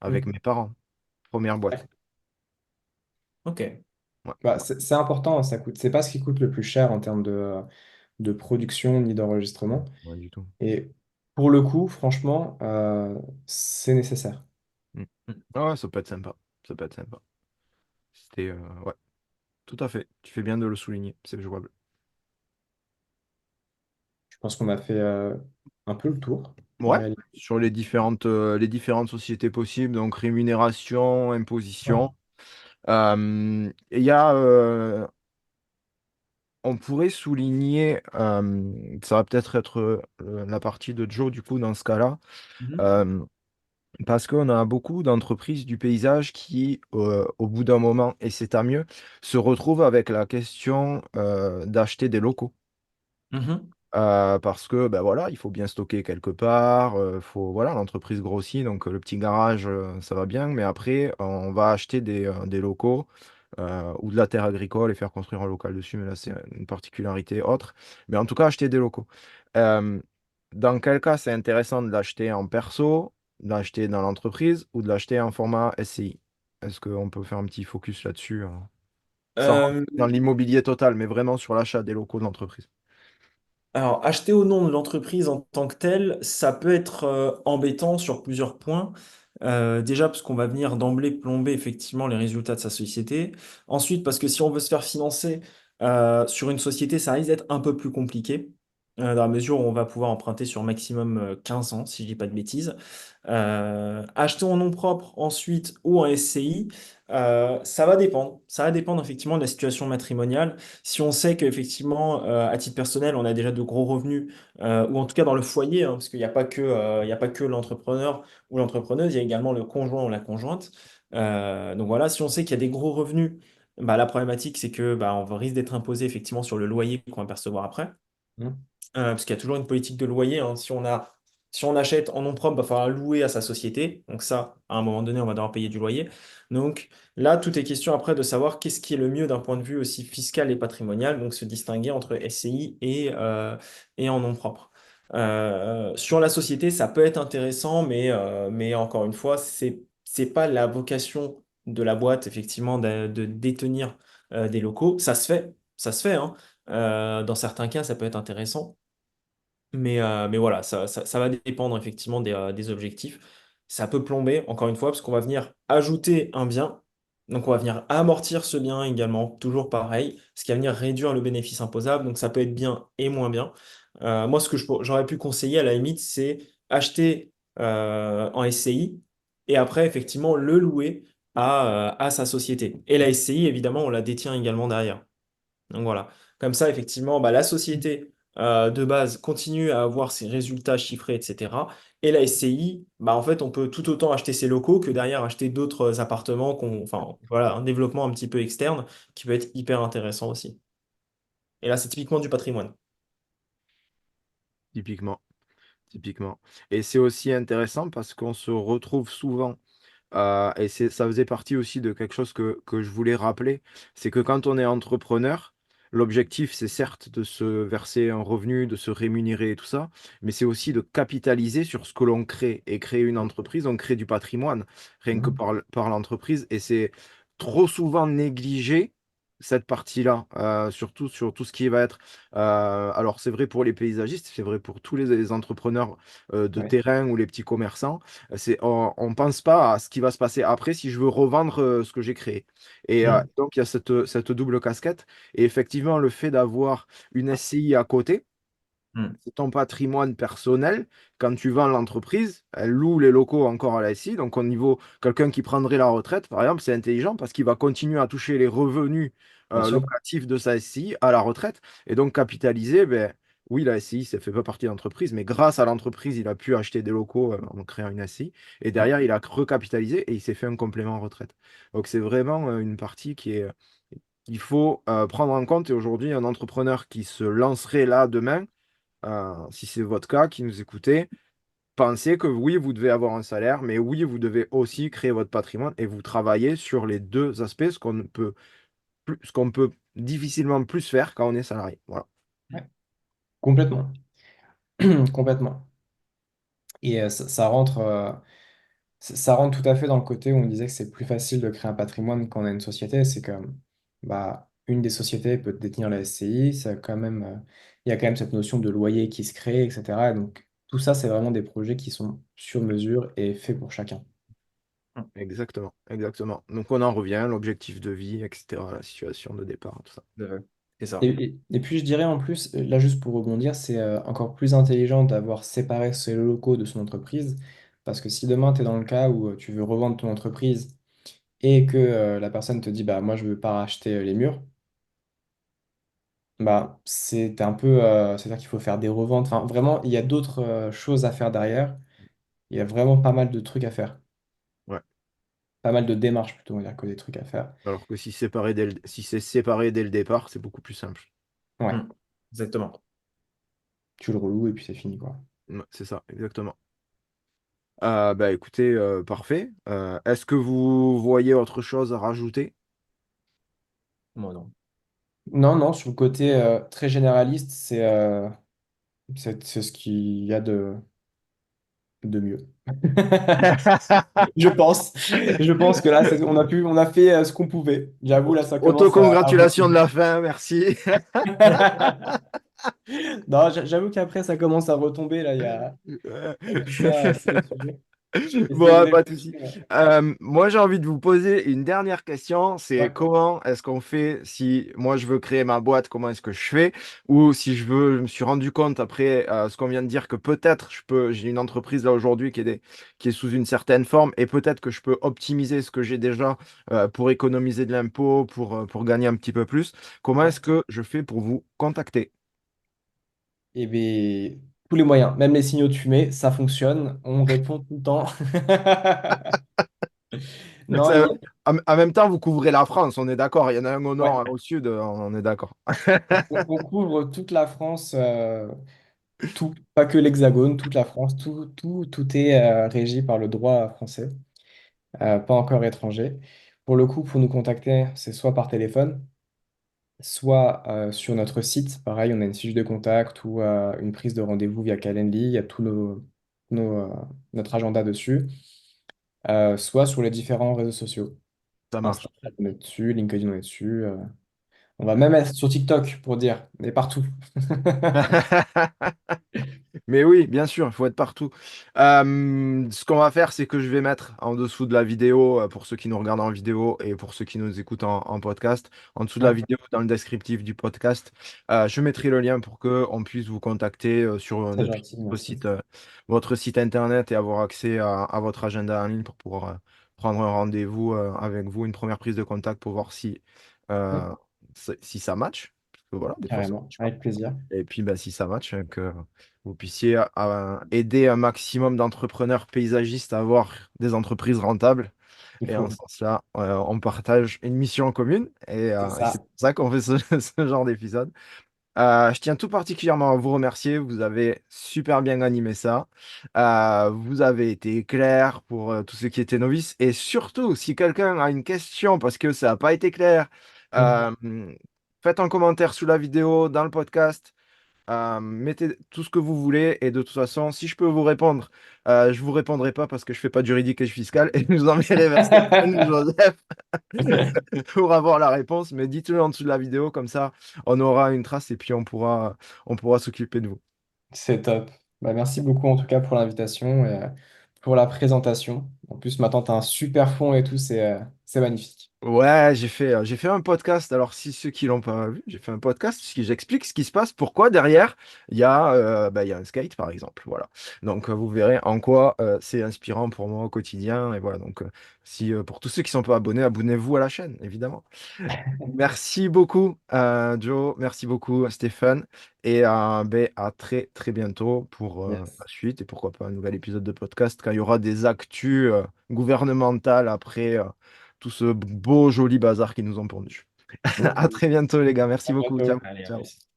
avec Mm. mes parents. Première boîte. Ouais. Ok. Ouais, Bah, c'est important, ça coûte. C'est pas ce qui coûte le plus cher en termes de production ni d'enregistrement. ouais, du tout. Et pour le coup, franchement, c'est nécessaire. Mm. Ah ouais, ça peut être sympa. Ça peut être sympa. C'était, ouais, tout à fait. Tu fais bien de le souligner. C'est jouable. Je pense qu'on a fait un peu le tour en Ouais, réalité. sur les différentes sociétés possibles, donc rémunération, Ouais. imposition. Il y a, on pourrait souligner, ça va peut-être être la partie de Joe du coup dans ce cas-là, Mhm. euh, parce qu'on a beaucoup d'entreprises du paysage qui, au bout d'un moment, et c'est à mieux, se retrouvent avec la question d'acheter des locaux. Mhm. Parce que ben voilà, il faut bien stocker quelque part, voilà, l'entreprise grossit, donc le petit garage, ça va bien, mais après, on va acheter des locaux ou de la terre agricole et faire construire un local dessus, mais là, c'est une particularité autre. Mais en tout cas, acheter des locaux. Euh, dans quel cas, c'est intéressant de l'acheter en perso, de l'acheter dans l'entreprise ou de l'acheter en format SCI? Est-ce qu'on peut faire un petit focus là-dessus, sans rentrer Euh, dans l'immobilier total, mais vraiment sur l'achat des locaux de l'entreprise? alors, acheter au nom de l'entreprise en tant que telle, ça peut être embêtant sur plusieurs points. Déjà, parce qu'on va venir d'emblée plomber effectivement les résultats de sa société. Ensuite, parce que si on veut se faire financer sur une société, ça risque d'être un peu plus compliqué. dans la mesure où on va pouvoir emprunter sur maximum 15 ans, si je dis pas de bêtises. Acheter en nom propre ensuite ou en SCI, ça va dépendre. Ça va dépendre effectivement de la situation matrimoniale. Si on sait qu'effectivement, à titre personnel, on a déjà de gros revenus, ou en tout cas dans le foyer, hein, parce qu'il n'y a pas que, il y a pas que l'entrepreneur ou l'entrepreneuse, il y a également le conjoint ou la conjointe. Donc voilà, si on sait qu'il y a des gros revenus, bah, la problématique, c'est que bah, on risque d'être imposé effectivement sur le loyer qu'on va percevoir après. Mhm. Parce qu'il y a toujours une politique de loyer, hein. Si on achète en nom propre, il va falloir louer à sa société. Donc ça, à un moment donné, on va devoir payer du loyer. Donc là, tout est question après de savoir qu'est-ce qui est le mieux d'un point de vue aussi fiscal et patrimonial, donc se distinguer entre SCI et en nom propre. Sur la société, ça peut être intéressant, mais encore une fois, c'est pas la vocation de la boîte, effectivement, de détenir des locaux. Ça se fait, hein. Dans certains cas, ça peut être intéressant. Mais voilà, ça va dépendre effectivement des objectifs. Ça peut plomber, encore une fois, parce qu'on va venir ajouter un bien. Donc on va venir amortir ce bien également, toujours pareil, ce qui va venir réduire le bénéfice imposable. Donc ça peut être bien et moins bien. Moi, ce que j'aurais pu conseiller à la limite, c'est acheter en SCI et après, effectivement, le louer à sa société. Et la SCI, évidemment, on la détient également derrière. Donc voilà. Comme ça, effectivement, bah, la société de base continue à avoir ses résultats chiffrés, etc. Et la SCI, bah, en fait, on peut tout autant acheter ses locaux que derrière acheter d'autres appartements, enfin, voilà, un développement un petit peu externe qui peut être hyper intéressant aussi. Et là, c'est typiquement du patrimoine. Typiquement, typiquement. Et c'est aussi intéressant parce qu'on se retrouve souvent. Et ça faisait partie aussi de quelque chose que je voulais rappeler, c'est que quand on est entrepreneur, l'objectif, c'est certes de se verser un revenu, de se rémunérer et tout ça, mais c'est aussi de capitaliser sur ce que l'on crée. Et créer une entreprise, on crée du patrimoine, rien que Mhm. par l'entreprise. Et c'est trop souvent négligé, cette partie-là, surtout sur tout ce qui va être... alors c'est vrai pour les paysagistes, c'est vrai pour tous les entrepreneurs de Ouais. terrain ou les petits commerçants. On pense pas à ce qui va se passer après si je veux revendre ce que j'ai créé. Et Mhm. donc, il y a cette double casquette. Et effectivement, le fait d'avoir une SCI à côté, Mm. c'est ton patrimoine personnel. Quand tu vends l'entreprise, elle loue les locaux encore à la SCI. Donc, au niveau, quelqu'un qui prendrait la retraite, par exemple, c'est intelligent parce qu'il va continuer à toucher les revenus Bien sûr. locatifs de sa SCI à la retraite. Et donc, capitaliser, ben, oui, la SCI, ça ne fait pas partie de l'entreprise, mais grâce à l'entreprise, il a pu acheter des locaux en créant une SCI. Et Ouais. derrière, il a recapitalisé et il s'est fait un complément en retraite. Donc, c'est vraiment une partie qui est, il faut prendre en compte. Et aujourd'hui, un entrepreneur qui se lancerait là demain, si c'est votre cas, qui nous écoutez, pensez que oui, vous devez avoir un salaire, mais oui, vous devez aussi créer votre patrimoine et vous travaillez sur les deux aspects, ce qu'on peut difficilement plus faire quand on est salarié. Voilà. Ouais. Complètement. Complètement. Et ça rentre tout à fait dans le côté où on disait que c'est plus facile de créer un patrimoine quand on a une société. C'est que bah, une des sociétés peut détenir la SCI, il y a quand même cette notion de loyer qui se crée, etc. Et donc tout ça, c'est vraiment des projets qui sont sur mesure et faits pour chacun. Mm. Exactement, exactement. Donc on en revient, l'objectif de vie, etc., la situation de départ, tout ça. C'est Et, ça. et puis je dirais en plus, là juste pour rebondir, c'est encore plus intelligent d'avoir séparé ses locaux de son entreprise. Parce que si demain tu es dans le cas où tu veux revendre ton entreprise et que la personne te dit bah moi je veux pas racheter les murs, bah c'est un peu c'est-à-dire qu'il faut faire des reventes. Enfin vraiment, il y a d'autres choses à faire derrière. Il y a vraiment pas mal de trucs à faire. Ouais. Pas mal de démarches plutôt, on va dire, que des trucs à faire. Alors que si c'est séparé dès le départ, c'est beaucoup plus simple. Ouais, Mm. Exactement. tu le reloues et puis c'est fini quoi. Ouais, c'est ça, exactement. Bah écoutez, parfait. Est-ce que vous voyez autre chose à rajouter? Moi non. Non, non, sur le côté très généraliste, c'est ce qu'il y a de mieux. Je pense. Je pense que là, on a fait ce qu'on pouvait. J'avoue, là, ça commence à beaucoup. Autocongratulation de la fin, merci. Non, j'avoue qu'après, ça commence à retomber. Là, il y a tout ça, c'est d'autres sujets. Bon, Essayez de pas de souci. réfléchir. Moi, j'ai envie de vous poser une dernière question. C'est Ouais. comment est-ce qu'on fait si moi je veux créer ma boîte, comment est-ce que je fais? Ou si je me suis rendu compte après ce qu'on vient de dire que peut-être j'ai une entreprise là aujourd'hui qui est sous une certaine forme et peut-être que je peux optimiser ce que j'ai déjà pour économiser de l'impôt, pour gagner un petit peu plus. Comment Ouais. est-ce que je fais pour vous contacter? Et bien, tous les moyens, même les signaux de fumée, ça fonctionne. On répond tout le temps. Non, Ça- en même temps, vous couvrez la France, on est d'accord. Il y en a un au nord, ouais. un au sud, on est d'accord. On couvre toute la France, tout, pas que l'Hexagone, toute la France, tout est régi par le droit français, pas encore étranger. Pour le coup, pour nous contacter, c'est soit par téléphone, soit sur notre site. Pareil, on a une fiche de contact ou une prise de rendez-vous via Calendly. Il y a notre agenda dessus. Soit sur les différents réseaux sociaux. Ça marche. Instagram, on est dessus, LinkedIn, on est dessus. On va même être sur TikTok pour dire, on est partout. Mais oui, bien sûr, il faut être partout. Ce qu'on va faire, c'est que je vais mettre en dessous de la vidéo, pour ceux qui nous regardent en vidéo et pour ceux qui nous écoutent en podcast, en dessous de la Ouais, vidéo, dans le descriptif du podcast, je mettrai le lien pour qu'on puisse vous contacter c'est depuis gentil, votre merci. site, votre site internet et avoir accès à votre agenda en ligne pour pouvoir prendre un rendez-vous avec vous, une première prise de contact pour voir euh, Mm, si ça match. Parce que voilà, des fois, ça carrément, match pas. avec plaisir. Et puis, bah, si ça match, que vous puissiez aider un maximum d'entrepreneurs paysagistes à avoir des entreprises rentables. Il Et en faut. ce sens-là, on partage une mission commune. C'est Et c'est ça. pour ça qu'on fait ce genre d'épisode. Je tiens tout particulièrement à vous remercier. Vous avez super bien animé ça. Vous avez été clair pour tous ceux qui étaient novices. Et surtout, si quelqu'un a une question parce que ça n'a pas été clair, Mm. euh, faites un commentaire sous la vidéo, dans le podcast. Mettez tout ce que vous voulez et de toute façon, si je peux vous répondre, je vous répondrai pas parce que je fais pas de juridique et je suis fiscal et je vous enverrai vers Stéphane ou Joseph pour avoir la réponse. Mais dites-le en dessous de la vidéo, comme ça, on aura une trace et puis on pourra s'occuper de vous. C'est top. Bah, merci beaucoup en tout cas pour l'invitation et pour la présentation. En plus, maintenant, tu as un super fond et tout, c'est magnifique. Ouais, j'ai fait un podcast. Alors, si ceux qui l'ont pas vu, j'ai fait un podcast qui j'explique ce qui se passe, pourquoi derrière il y a un skate par exemple. Voilà. Donc, vous verrez en quoi c'est inspirant pour moi au quotidien. Et voilà. Donc, si pour tous ceux qui sont pas abonnés, abonnez-vous à la chaîne, évidemment. Merci beaucoup, Joe. Merci beaucoup, Stéphane. Et à très très bientôt pour Yes. la suite et pourquoi pas un nouvel épisode de podcast quand il y aura des actus gouvernementales après tout ce beau joli bazar qu'ils nous ont pondu. À très bientôt, les gars. Merci À beaucoup. Ciao. bientôt. Allez, à Ciao. plus.